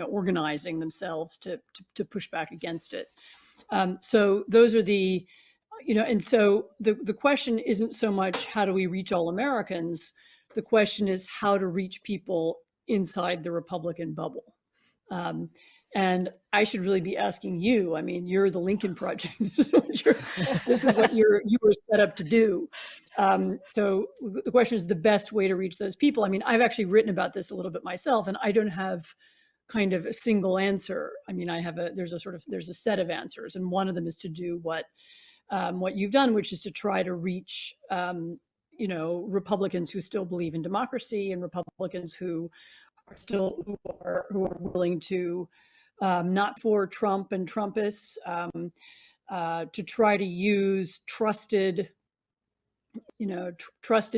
organizing themselves to push back against it. So those are the, and so the question isn't so much how do we reach all Americans? The question is how to reach people inside the Republican bubble. And I should really be asking you. I mean, you're the Lincoln Project. This is what you were set up to do. So the question is the best way to reach those people. I mean, I've actually written about this a little bit myself, and I don't have kind of a single answer. I mean, there's a set of answers, and one of them is to do what you've done, which is to try to reach Republicans who still believe in democracy, and Republicans who still who are willing to not for Trump and Trumpists to try to use trusted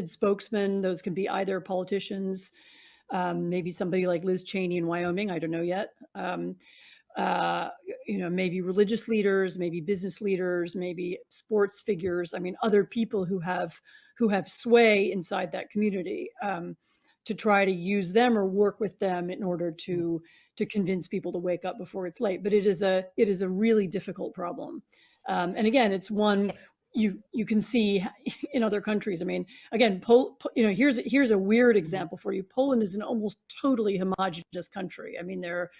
spokesmen. Those can be either politicians, maybe somebody like Liz Cheney in Wyoming. I don't know yet. Maybe religious leaders, maybe business leaders, maybe sports figures. I mean, other people who have sway inside that community, to try to use them or work with them in order to convince people to wake up before it's late. But it is a really difficult problem. And again, it's one you can see in other countries. I mean, again, here's a weird example for you. Poland is an almost totally homogenous country. I mean, there are,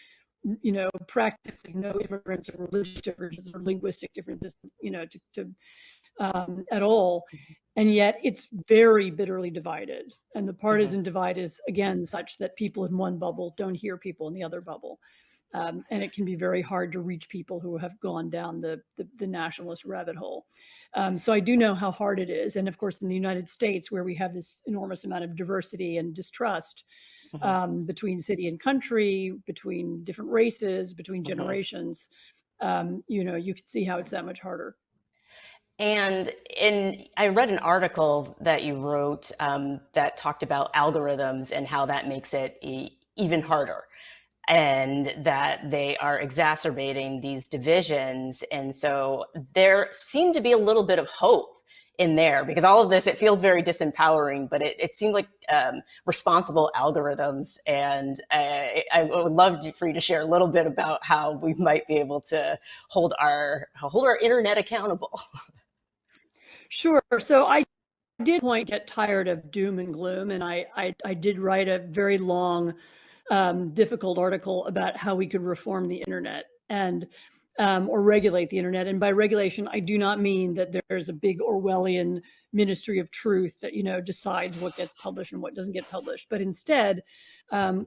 practically no immigrants or religious differences or linguistic differences, at all. And yet it's very bitterly divided. And the partisan divide is, again, such that people in one bubble don't hear people in the other bubble. And it can be very hard to reach people who have gone down the nationalist rabbit hole. So I do know how hard it is. And of course, in the United States, where we have this enormous amount of diversity and distrust between city and country, between different races, between generations, you can see how it's that much harder. And I read an article that you wrote that talked about algorithms and how that makes it even harder, and that they are exacerbating these divisions. And so there seemed to be a little bit of hope in there, because all of this, it feels very disempowering, but it seemed like responsible algorithms. And I would love for you to share a little bit about how we might be able to hold our internet accountable. Sure. So I did get tired of doom and gloom, and I did write a very long, difficult article about how we could reform the internet and or regulate the internet. And by regulation, I do not mean that there's a big Orwellian ministry of truth that decides what gets published and what doesn't get published. But instead,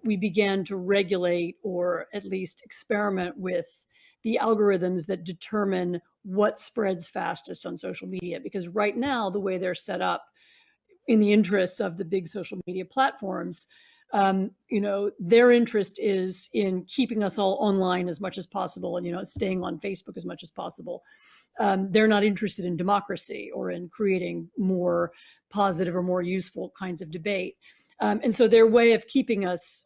we began to regulate, or at least experiment with, the algorithms that determine what spreads fastest on social media. Because right now, the way they're set up, in the interests of the big social media platforms, their interest is in keeping us all online as much as possible, and staying on Facebook as much as possible. They're not interested in democracy or in creating more positive or more useful kinds of debate. And so their way of keeping us,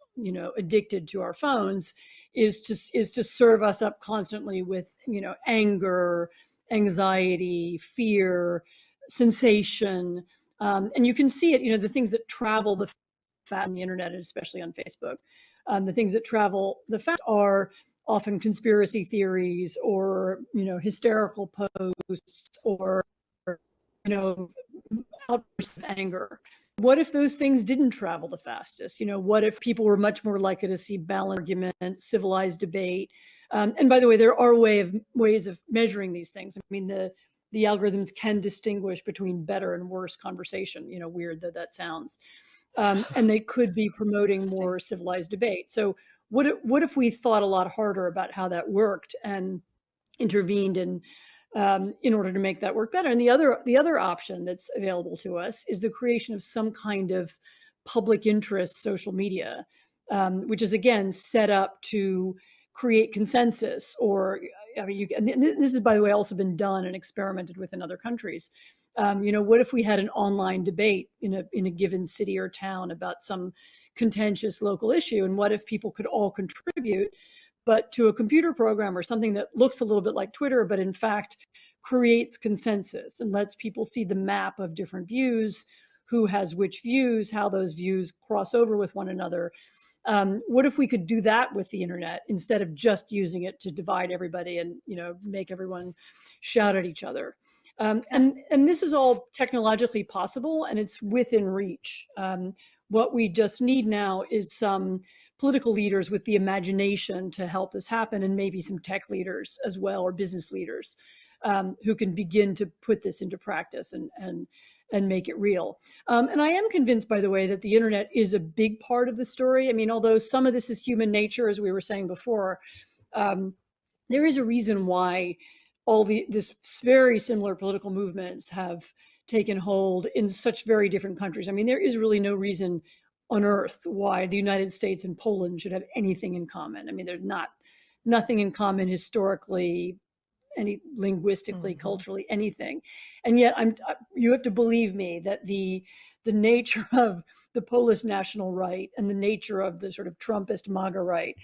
addicted to our phones is to serve us up constantly with, anger, anxiety, fear, sensation. And you can see it, the things that travel the fast on the internet, and especially on Facebook. The things that travel the fast are often conspiracy theories, or, hysterical posts, or, outbursts of anger. What if those things didn't travel the fastest? What if people were much more likely to see balanced arguments, civilized debate? And by the way, there are ways of measuring these things. I mean, the algorithms can distinguish between better and worse conversation, weird that sounds. And they could be promoting more civilized debate. So what if we thought a lot harder about how that worked and intervened in order to make that work better? And the other option that's available to us is the creation of some kind of public interest social media, which is, again, set up to create consensus. Or, I mean, this has, by the way, also been done and experimented with in other countries. What if we had an online debate in a given city or town about some contentious local issue? And what if people could all contribute, but to a computer program or something that looks a little bit like Twitter, but in fact creates consensus and lets people see the map of different views, who has which views, how those views cross over with one another. What if we could do that with the internet instead of just using it to divide everybody and, make everyone shout at each other? And this is all technologically possible, and it's within reach. What we just need now is some political leaders with the imagination to help this happen, and maybe some tech leaders as well, or business leaders, who can begin to put this into practice and make it real. And I am convinced, by the way, that the internet is a big part of the story. I mean, although some of this is human nature, as we were saying before, there is a reason why this very similar political movements have taken hold in such very different countries. I mean, there is really no reason unearth why the United States and Poland should have anything in common. I mean, there's nothing in common historically, any linguistically, culturally, anything. And yet you have to believe me that the nature of the Polish national right and the nature of the sort of Trumpist MAGA right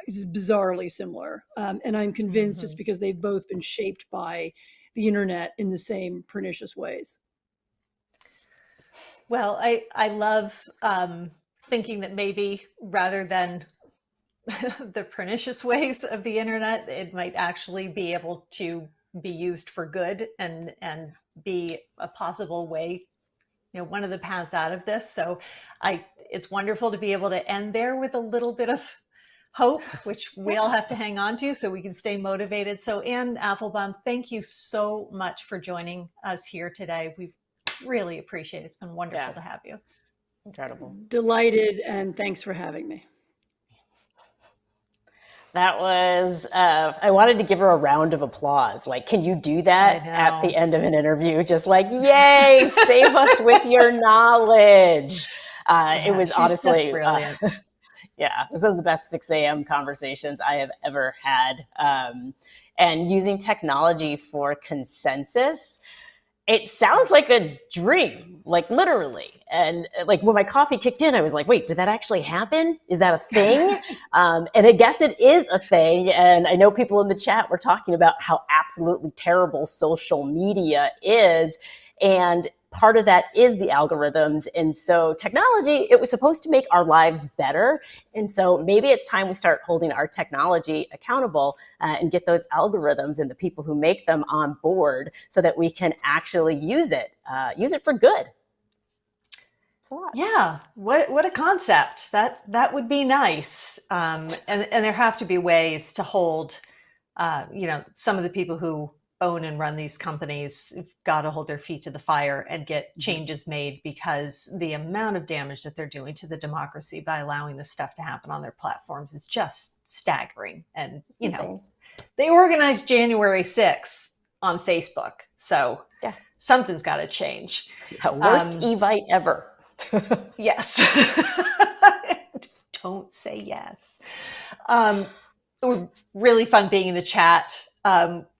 is bizarrely similar. And I'm convinced it's because they've both been shaped by the internet in the same pernicious ways. Well, I love thinking that maybe rather than the pernicious ways of the internet, it might actually be able to be used for good and be a possible way, one of the paths out of this. So it's wonderful to be able to end there with a little bit of hope, which we all have to hang on to so we can stay motivated. So Ann Applebaum, thank you so much for joining us here today. We really appreciate it. It's been wonderful to have you. Incredible. Delighted, and thanks for having me. That was, I wanted to give her a round of applause. Like, can you do that at the end of an interview? Just like, yay, save us with your knowledge. It was honestly, brilliant. It was one of the best 6 a.m. conversations I have ever had. And using technology for consensus, it sounds like a dream, like literally. And like when my coffee kicked in, I was like, wait, did that actually happen? Is that a thing? And I guess it is a thing. And I know people in the chat were talking about how absolutely terrible social media is. And part of that is the algorithms. And so technology, it was supposed to make our lives better. And so maybe it's time we start holding our technology accountable and get those algorithms and the people who make them on board so that we can actually use it for good. Yeah, what a concept. That would be nice. And there have to be ways to hold, some of the people who own and run these companies have got to hold their feet to the fire and get changes made, because the amount of damage that they're doing to the democracy by allowing this stuff to happen on their platforms is just staggering. And, they organized January 6th on Facebook. So something's got to change. Worst Evite ever. Yes. Don't say yes. It was really fun being in the chat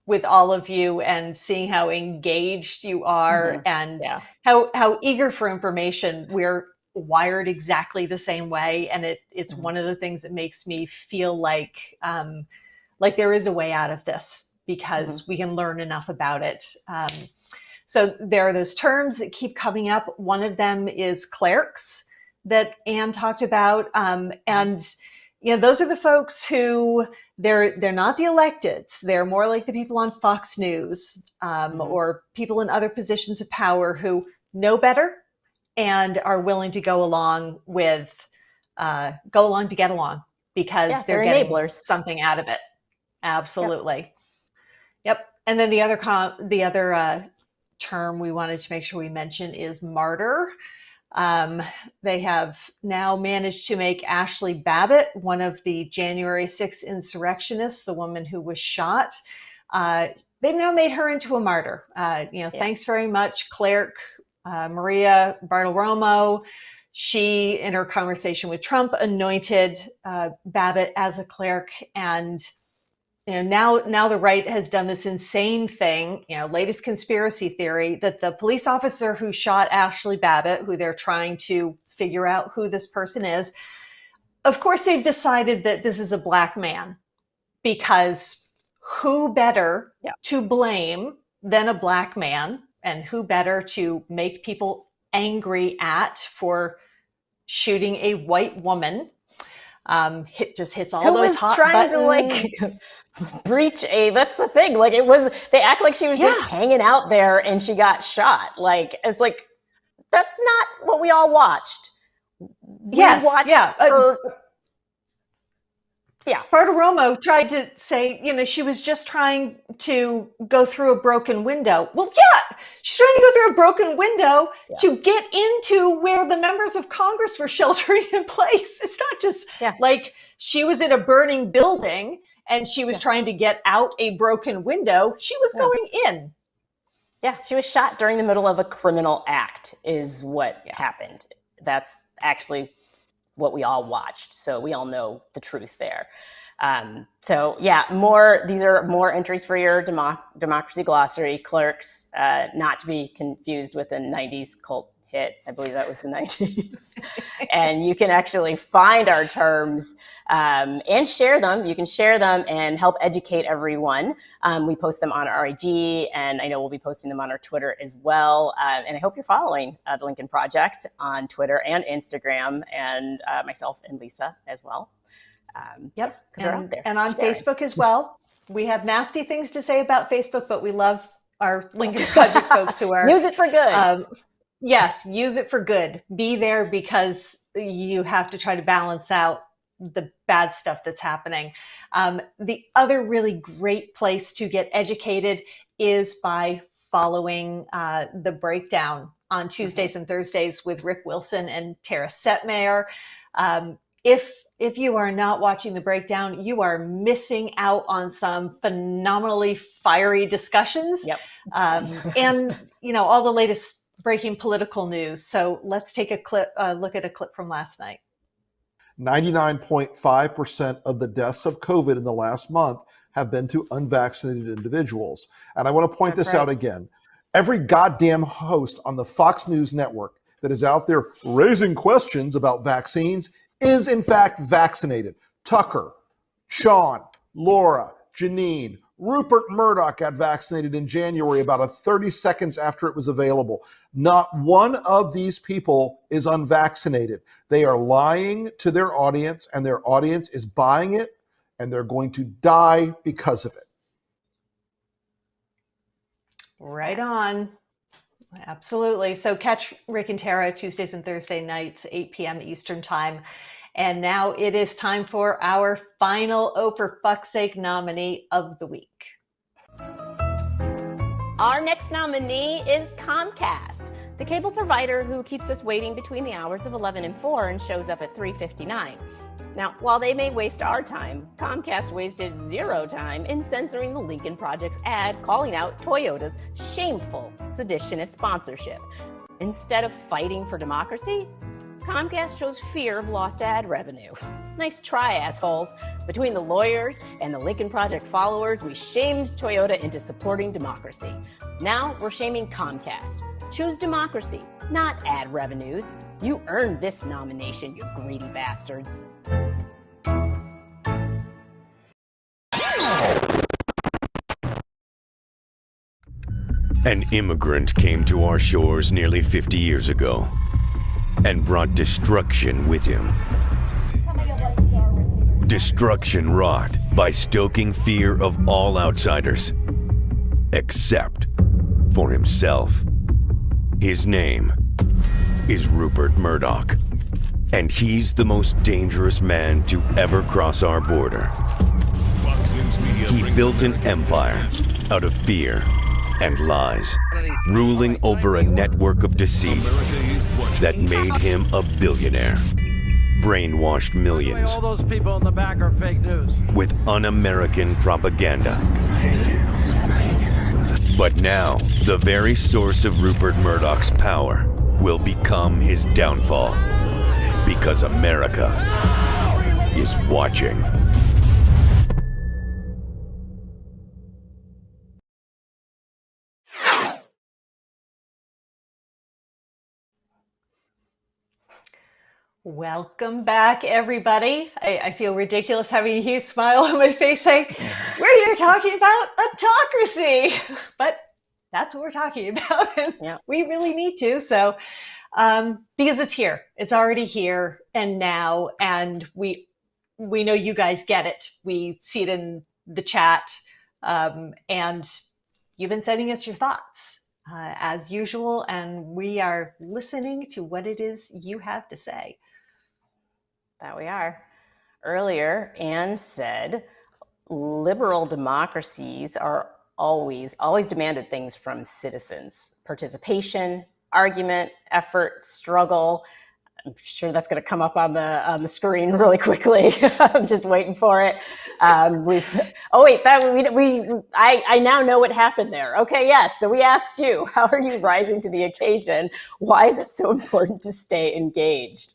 with all of you and seeing how engaged you are and how eager for information. We're wired exactly the same way. And it's one of the things that makes me feel like there is a way out of this, because we can learn enough about it. So there are those terms that keep coming up. One of them is clerics that Anne talked about. And those are the folks who they're not the electeds. They're more like the people on Fox News or people in other positions of power who know better and are willing to go along to get along because they're getting enablers. Something out of it. Absolutely. Yep. And then the other term we wanted to make sure we mention is martyr. They have now managed to make Ashley Babbitt, one of the January 6th insurrectionists, the woman who was shot. They've now made her into a martyr. Thanks very much, cleric Maria Bartiromo. She, in her conversation with Trump, anointed Babbitt as a cleric. And now the right has done this insane thing, latest conspiracy theory that the police officer who shot Ashley Babbitt, who they're trying to figure out who this person is, of course, they've decided that this is a Black man, because who better to blame than a Black man, and who better to make people angry at for shooting a white woman. Just hits all those hot buttons. Who was trying to breach that's the thing. Like they act like she was just hanging out there and she got shot. It's like, that's not what we all watched. Bartiromo tried to say, she was just trying to go through a broken window. Well, she's trying to go through a broken window to get into where the members of Congress were sheltering in place. It's not just like she was in a burning building and she was trying to get out a broken window. She was going in. Yeah, she was shot during the middle of a criminal act is what happened. that's actually what we all watched. So we all know the truth there. So yeah, these are more entries for your democracy glossary, clerks, not to be confused with a 90s cult hit. I believe that was the 90s. And you can actually find our terms and share them. You can share them and help educate everyone. We post them on our IG, and I know we'll be posting them on our Twitter as well. And I hope you're following the Lincoln Project on Twitter and Instagram, and myself and Lisa as well. Yep. And on Facebook as well. We have nasty things to say about Facebook, but we love our Lincoln Project folks who are... Use it for good. Yes, use it for good. Be there because you have to try to balance out the bad stuff that's happening. The other really great place to get educated is by following The Breakdown on Tuesdays and Thursdays with Rick Wilson and Tara Setmayer. If you are not watching The Breakdown, you are missing out on some phenomenally fiery discussions. Yep. And, all the latest breaking political news. So let's take a look at a clip from last night. 99.5% of the deaths of COVID in the last month have been to unvaccinated individuals. And I want to point this out again. Every goddamn host on the Fox News network that is out there raising questions about vaccines is in fact vaccinated. Tucker, Sean, Laura, Janine, Rupert Murdoch got vaccinated in January about 30 seconds after it was available. Not one of these people is unvaccinated. They are lying to their audience, and their audience is buying it, and they're going to die because of it. Right on. Absolutely. So catch Rick and Tara Tuesdays and Thursday nights, 8 p.m. Eastern Time. And now it is time for our final Oh for Fuck's Sake nominee of the week. Our next nominee is Comcast, the cable provider who keeps us waiting between the hours of 11 and 4 and shows up at 3:59. Now, while they may waste our time, Comcast wasted zero time in censoring the Lincoln Project's ad calling out Toyota's shameful seditionist sponsorship. Instead of fighting for democracy, Comcast chose fear of lost ad revenue. Nice try, assholes. Between the lawyers and the Lincoln Project followers, we shamed Toyota into supporting democracy. Now we're shaming Comcast. Choose democracy, not ad revenues. You earned this nomination, you greedy bastards. An immigrant came to our shores nearly 50 years ago and brought destruction with him. Destruction wrought by stoking fear of all outsiders, except for himself. His name is Rupert Murdoch, and he's the most dangerous man to ever cross our border. He built an empire out of fear and lies, ruling over a network of deceit that made him a billionaire, brainwashed millions all those people in the back are fake news with un-American propaganda. But now, the very source of Rupert Murdoch's power will become his downfall, because America is watching. Welcome back, everybody. I feel ridiculous having a huge smile on my face saying, we're here talking about autocracy. But that's what we're talking about. And we really need to. So, because it's here. It's already here and now. And we know you guys get it. We see it in the chat. And you've been sending us your thoughts as usual. And we are listening to what it is you have to say. That we are. Earlier, Anne said, liberal democracies are always demanded things from citizens. Participation, argument, effort, struggle. I'm sure that's going to come up on the screen really quickly. I'm just waiting for it. I now know what happened there. Okay, yes. So we asked you, how are you rising to the occasion? Why is it so important to stay engaged?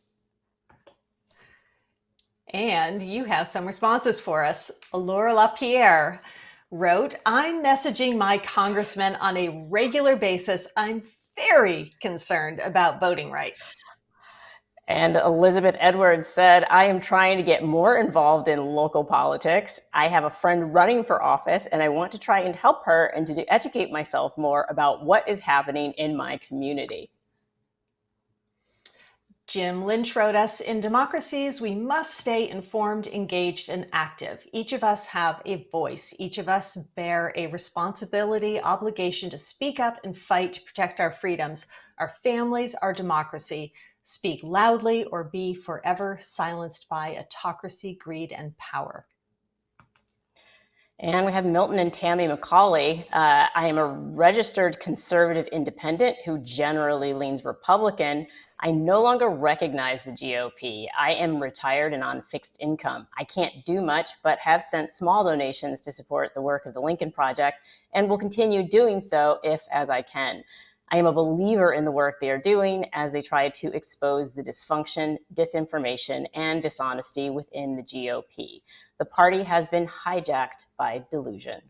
And you have some responses for us. Laura LaPierre wrote, I'm messaging my congressman on a regular basis. I'm very concerned about voting rights. And Elizabeth Edwards said, I am trying to get more involved in local politics. I have a friend running for office and I want to try and help her and to educate myself more about what is happening in my community. Jim Lynch wrote us, in democracies, we must stay informed, engaged, and active. Each of us have a voice. Each of us bear a responsibility, obligation to speak up and fight to protect our freedoms, our families, our democracy. Speak loudly or be forever silenced by autocracy, greed, and power. And we have Milton and Tammy McCauley. I am a registered conservative independent who generally leans Republican. I no longer recognize the GOP. I am retired and on fixed income. I can't do much, but have sent small donations to support the work of the Lincoln Project and will continue doing so if as I can. I am a believer in the work they are doing as they try to expose the dysfunction, disinformation, and dishonesty within the GOP. The party has been hijacked by delusion.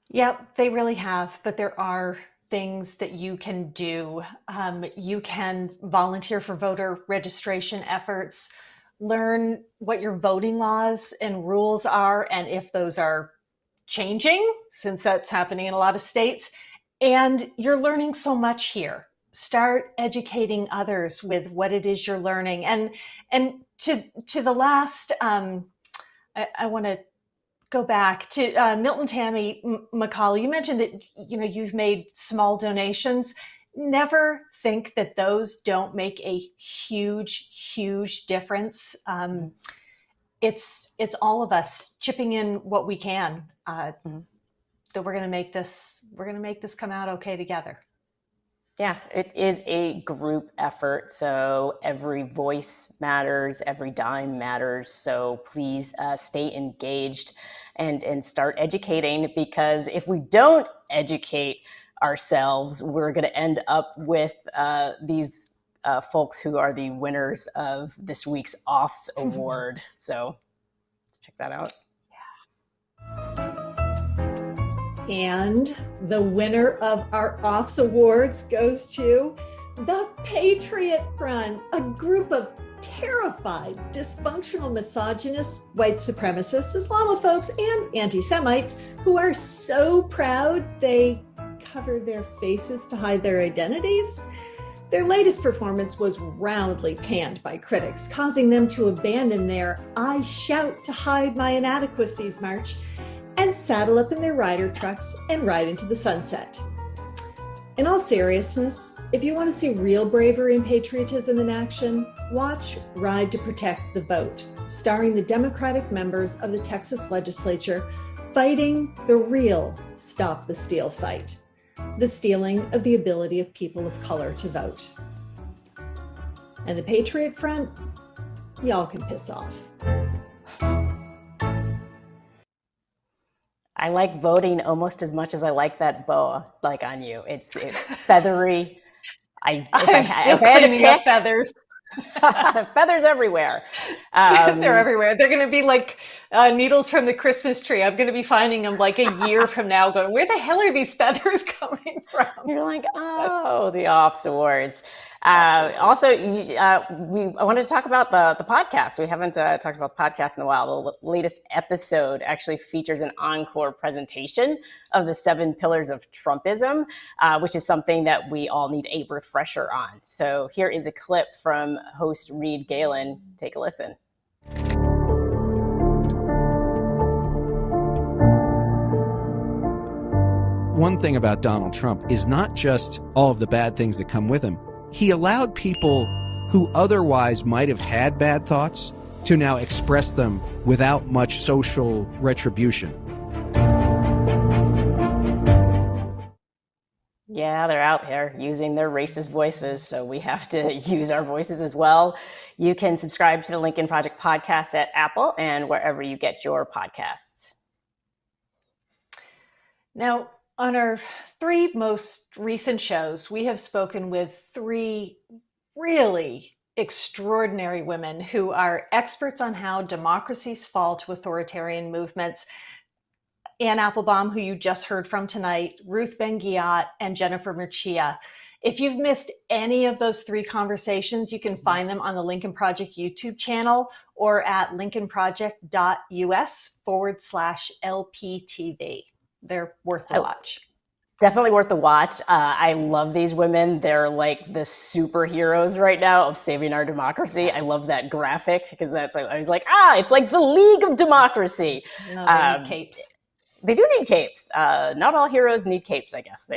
Yeah, they really have, but there are things that you can do. You can volunteer for voter registration efforts, learn what your voting laws and rules are, and if those are changing, since that's happening in a lot of states. And you're learning so much here. Start educating others with what it is you're learning. And to the last, I want to go back to Milton Tammy McCauley. You mentioned that you've made small donations. Never think that those don't make a huge difference. It's all of us chipping in what we can. That we're going to make this come out okay together. Yeah, it is a group effort. So every voice matters, every dime matters. So please stay engaged and start educating, because if we don't educate ourselves, we're going to end up with these folks who are the winners of this week's Offs Award. So let's check that out. And the winner of our Offs Awards goes to the Patriot Front, a group of terrified, dysfunctional, misogynist, white supremacists, Islamophobes, and anti-Semites who are so proud they cover their faces to hide their identities. Their latest performance was roundly panned by critics, causing them to abandon their I shout to hide my inadequacies march and saddle up in their rider trucks and ride into the sunset. In all seriousness, if you want to see real bravery and patriotism in action, watch Ride to Protect the Vote, starring the Democratic members of the Texas legislature fighting the real Stop the Steal fight, the stealing of the ability of people of color to vote. And the Patriot Front, y'all can piss off. I like voting almost as much as I like that boa like on you. It's feathery. I'm still cleaning up feathers. Feathers everywhere. They're everywhere. They're going to be like needles from the Christmas tree. I'm going to be finding them like a year from now going, where the hell are these feathers coming from? You're like, oh, the Offs Awards. Also, I wanted to talk about the podcast. We haven't talked about the podcast in a while. The latest episode actually features an encore presentation of the 7 pillars of Trumpism, which is something that we all need a refresher on. So here is a clip from host Reed Galen. Take a listen. One thing about Donald Trump is not just all of the bad things that come with him. He allowed people who otherwise might have had bad thoughts to now express them without much social retribution. Yeah, they're out there using their racist voices, so we have to use our voices as well. You can subscribe to the Lincoln Project podcast at Apple and wherever you get your podcasts. Now, on our 3 most recent shows, we have spoken with 3 really extraordinary women who are experts on how democracies fall to authoritarian movements. Anne Applebaum, who you just heard from tonight, Ruth Ben-Ghiat, and Jennifer Murcia. If you've missed any of those 3 conversations, you can find them on the Lincoln Project YouTube channel or at lincolnproject.us/LPTV. They're worth the watch. Definitely worth the watch. I love these women. They're like the superheroes right now of saving our democracy. I love that graphic because I was like, it's like the League of Democracy. No, they need capes. They do need capes. Not all heroes need capes, I guess.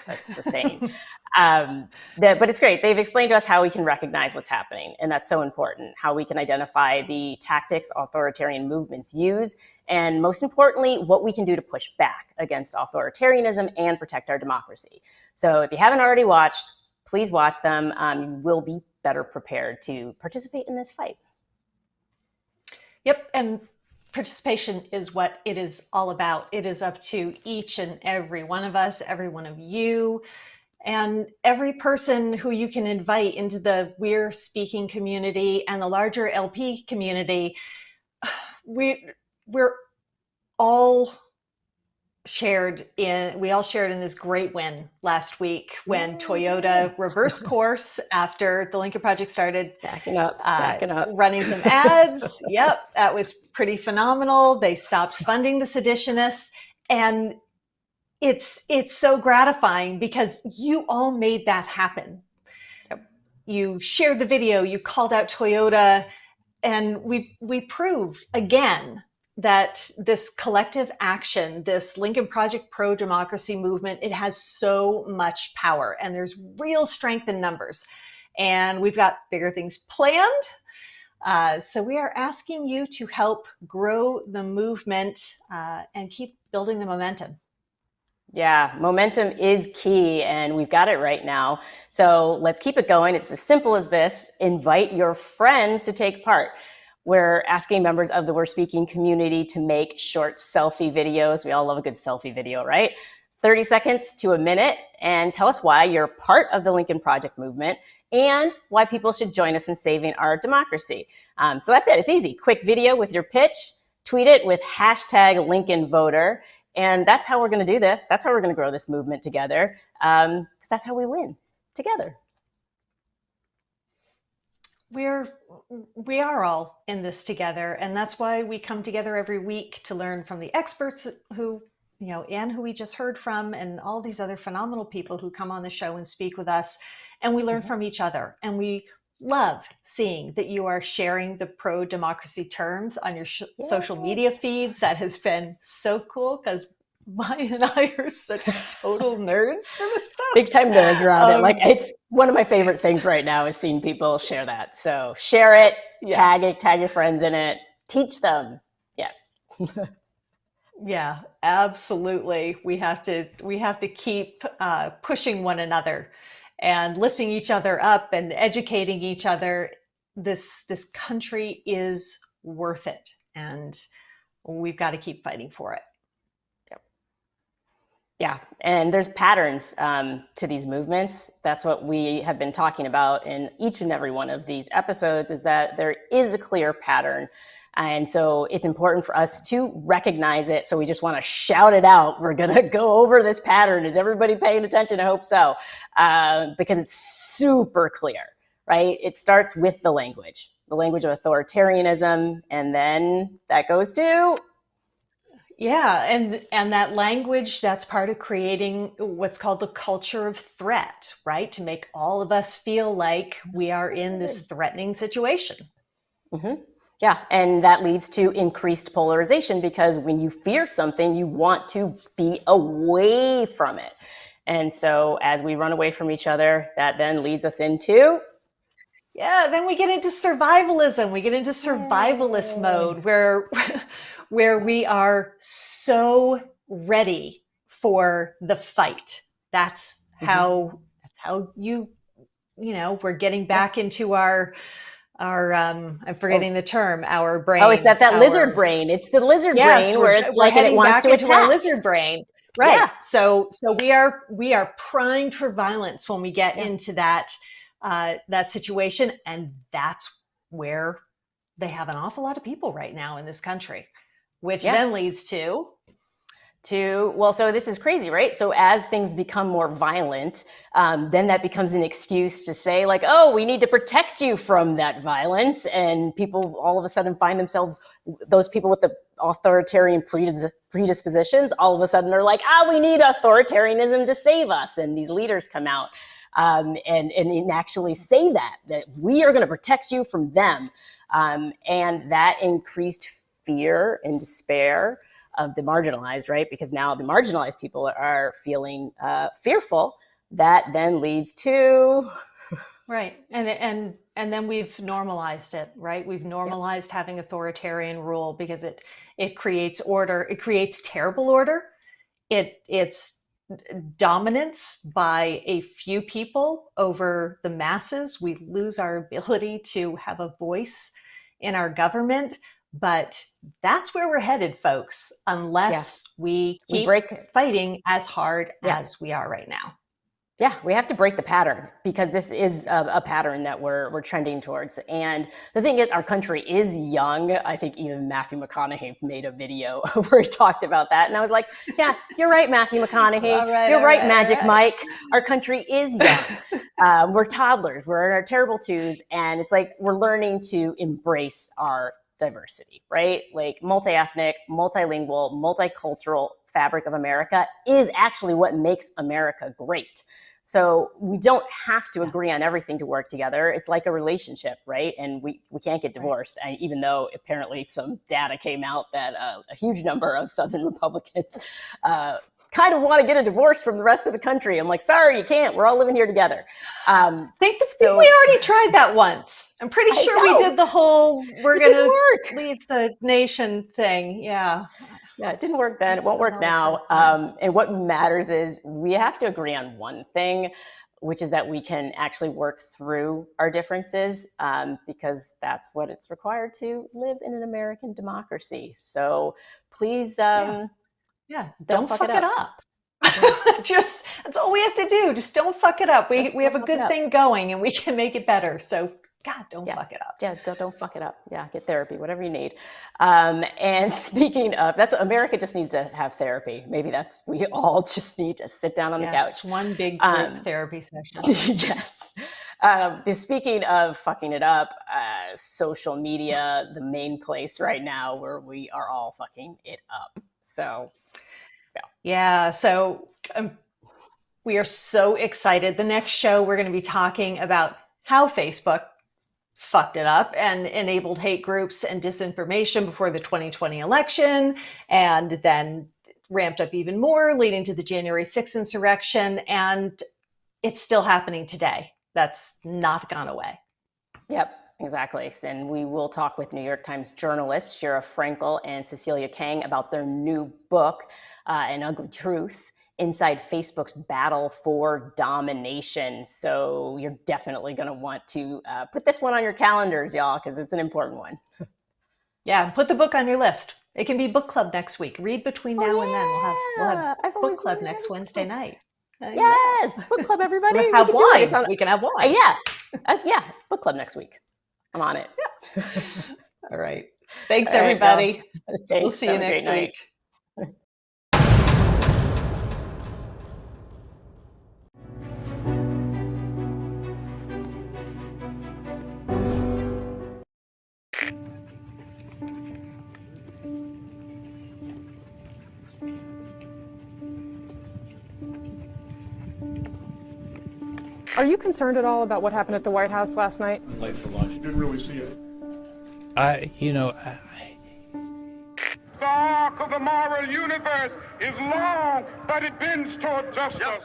That's the saying. But it's great. They've explained to us how we can recognize what's happening, and that's so important, how we can identify the tactics authoritarian movements use, and most importantly, what we can do to push back against authoritarianism and protect our democracy. So if you haven't already watched, please watch them. You will be better prepared to participate in this fight. Yep, and participation is what it is all about. It is up to each and every one of us, every one of you, and every person who you can invite into the We're Speaking community and the larger LP community. We're all shared in this great win last week when Toyota reversed course after the Lincoln Project started backing up, running some ads. Yep, that was pretty phenomenal. They stopped funding the seditionists, and it's so gratifying because you all made that happen. Yep. You shared the video, you called out Toyota, and we proved again that this collective action, this Lincoln Project pro-democracy movement, it has so much power, and there's real strength in numbers. And we've got bigger things planned. So we are asking you to help grow the movement and keep building the momentum. Yeah, momentum is key, and we've got it right now. So let's keep it going. It's as simple as this. Invite your friends to take part. We're asking members of the We're Speaking community to make short selfie videos. We all love a good selfie video, right? 30 seconds to a minute, and tell us why you're part of the Lincoln Project movement and why people should join us in saving our democracy. So that's it. It's easy. Quick video with your pitch. Tweet it with #LincolnVoter. And that's how we're going to do this. That's how we're going to grow this movement together. Because that's how we win together. We are all in this together, and that's why we come together every week to learn from the experts who, Anne, who we just heard from, and all these other phenomenal people who come on the show and speak with us, and we learn from each other. And we love seeing that you are sharing the pro-democracy terms on your social media feeds. That has been so cool because Maya and I are such total nerds for this stuff. Big time nerds around it. Like, it's one of my favorite things right now is seeing people share that. So share it, tag your friends in it, teach them. Yes. Yeah, absolutely. We have to keep pushing one another and lifting each other up and educating each other. This country is worth it, and we've got to keep fighting for it. Yeah, and there's patterns to these movements. That's what we have been talking about in each and every one of these episodes, is that there is a clear pattern. And so it's important for us to recognize it. So we just want to shout it out. We're going to go over this pattern. Is everybody paying attention? I hope so. Because it's super clear, right? It starts with the language of authoritarianism. And then that goes to... Yeah, and that language, that's part of creating what's called the culture of threat, right? To make all of us feel like we are in this threatening situation. Mm-hmm. Yeah, and that leads to increased polarization because when you fear something, you want to be away from it. And so as we run away from each other, that then leads us into... Yeah, then we get into survivalism. We get into survivalist mode where we are so ready for the fight. That's that's how we're getting back into our I'm forgetting the term, our brain. Oh, it's that lizard brain. It's the lizard brain where it's like it wants to attack. Our lizard brain. Right. Yeah. So we are primed for violence when we get into that situation. And that's where they have an awful lot of people right now in this country, which then leads to so this is crazy, right? So as things become more violent, then that becomes an excuse to say like, oh, we need to protect you from that violence. And people all of a sudden find themselves, those people with the authoritarian predispositions, all of a sudden are like, we need authoritarianism to save us. And these leaders come out and actually say that we are going to protect you from them. And that increased fear and despair of the marginalized, right? Because now the marginalized people are feeling fearful. That then leads to right, and then we've normalized it, right? We've normalized having authoritarian rule because it creates order. It creates terrible order. It's dominance by a few people over the masses. We lose our ability to have a voice in our government. But that's where we're headed, folks, unless we keep fighting as hard as we are right now. Yeah, we have to break the pattern because this is a pattern that we're trending towards. And the thing is, our country is young. I think even Matthew McConaughey made a video where he talked about that. And I was like, yeah, you're right, Matthew McConaughey. You're right, Magic Mike. Our country is young. We're toddlers. We're in our terrible twos. And it's like we're learning to embrace our diversity, right? Like multi-ethnic, multilingual, multicultural fabric of America is actually what makes America great. So we don't have to agree on everything to work together. It's like a relationship, right? And we can't get divorced, even though apparently some data came out that a huge number of Southern Republicans kind of want to get a divorce from the rest of the country. I'm like, sorry, you can't. We're all living here together. I think we already tried that once. I'm pretty sure we did the whole, we're going to leave the nation thing. Yeah. Yeah, it didn't work then. It won't work now. And what matters is we have to agree on one thing, which is that we can actually work through our differences because that's what it's required to live in an American democracy. So please, don't fuck it up. Just that's all we have to do. Just don't fuck it up. We have a good thing going and we can make it better. So God, don't fuck it up. Yeah, don't fuck it up. Yeah, get therapy, whatever you need. And speaking of, that's what America just needs to have therapy. Maybe we all just need to sit down on the couch. One big group therapy session. Yes. Speaking of fucking it up, social media, the main place right now where we are all fucking it up. So, so we are so excited. The next show, we're going to be talking about how Facebook fucked it up and enabled hate groups and disinformation before the 2020 election, and then ramped up even more, leading to the January 6th insurrection. And it's still happening today. That's not gone away. Yep. Exactly. And we will talk with New York Times journalists Shira Frankel and Cecilia Kang about their new book, An Ugly Truth, Inside Facebook's Battle for Domination. So you're definitely going to want to put this one on your calendars, y'all, because it's an important one. Yeah, put the book on your list. It can be book club next week. Read between now and then. We'll have book club next Wednesday night. Yes, book club, everybody. We have wine. We can have wine. Yeah, book club next week. I'm on it. Yeah. All right. Thanks, everybody. We'll see you next week. Are you concerned at all about what happened at the White House last night? I'm late for lunch. Didn't really see it. The arc of the moral universe is long, but it bends toward justice.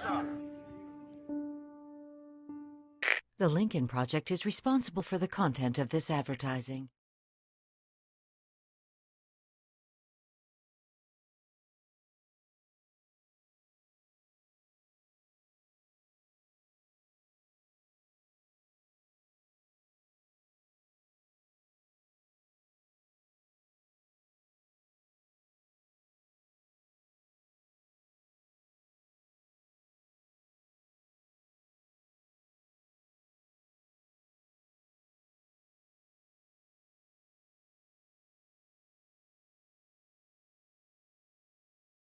The Lincoln Project is responsible for the content of this advertising.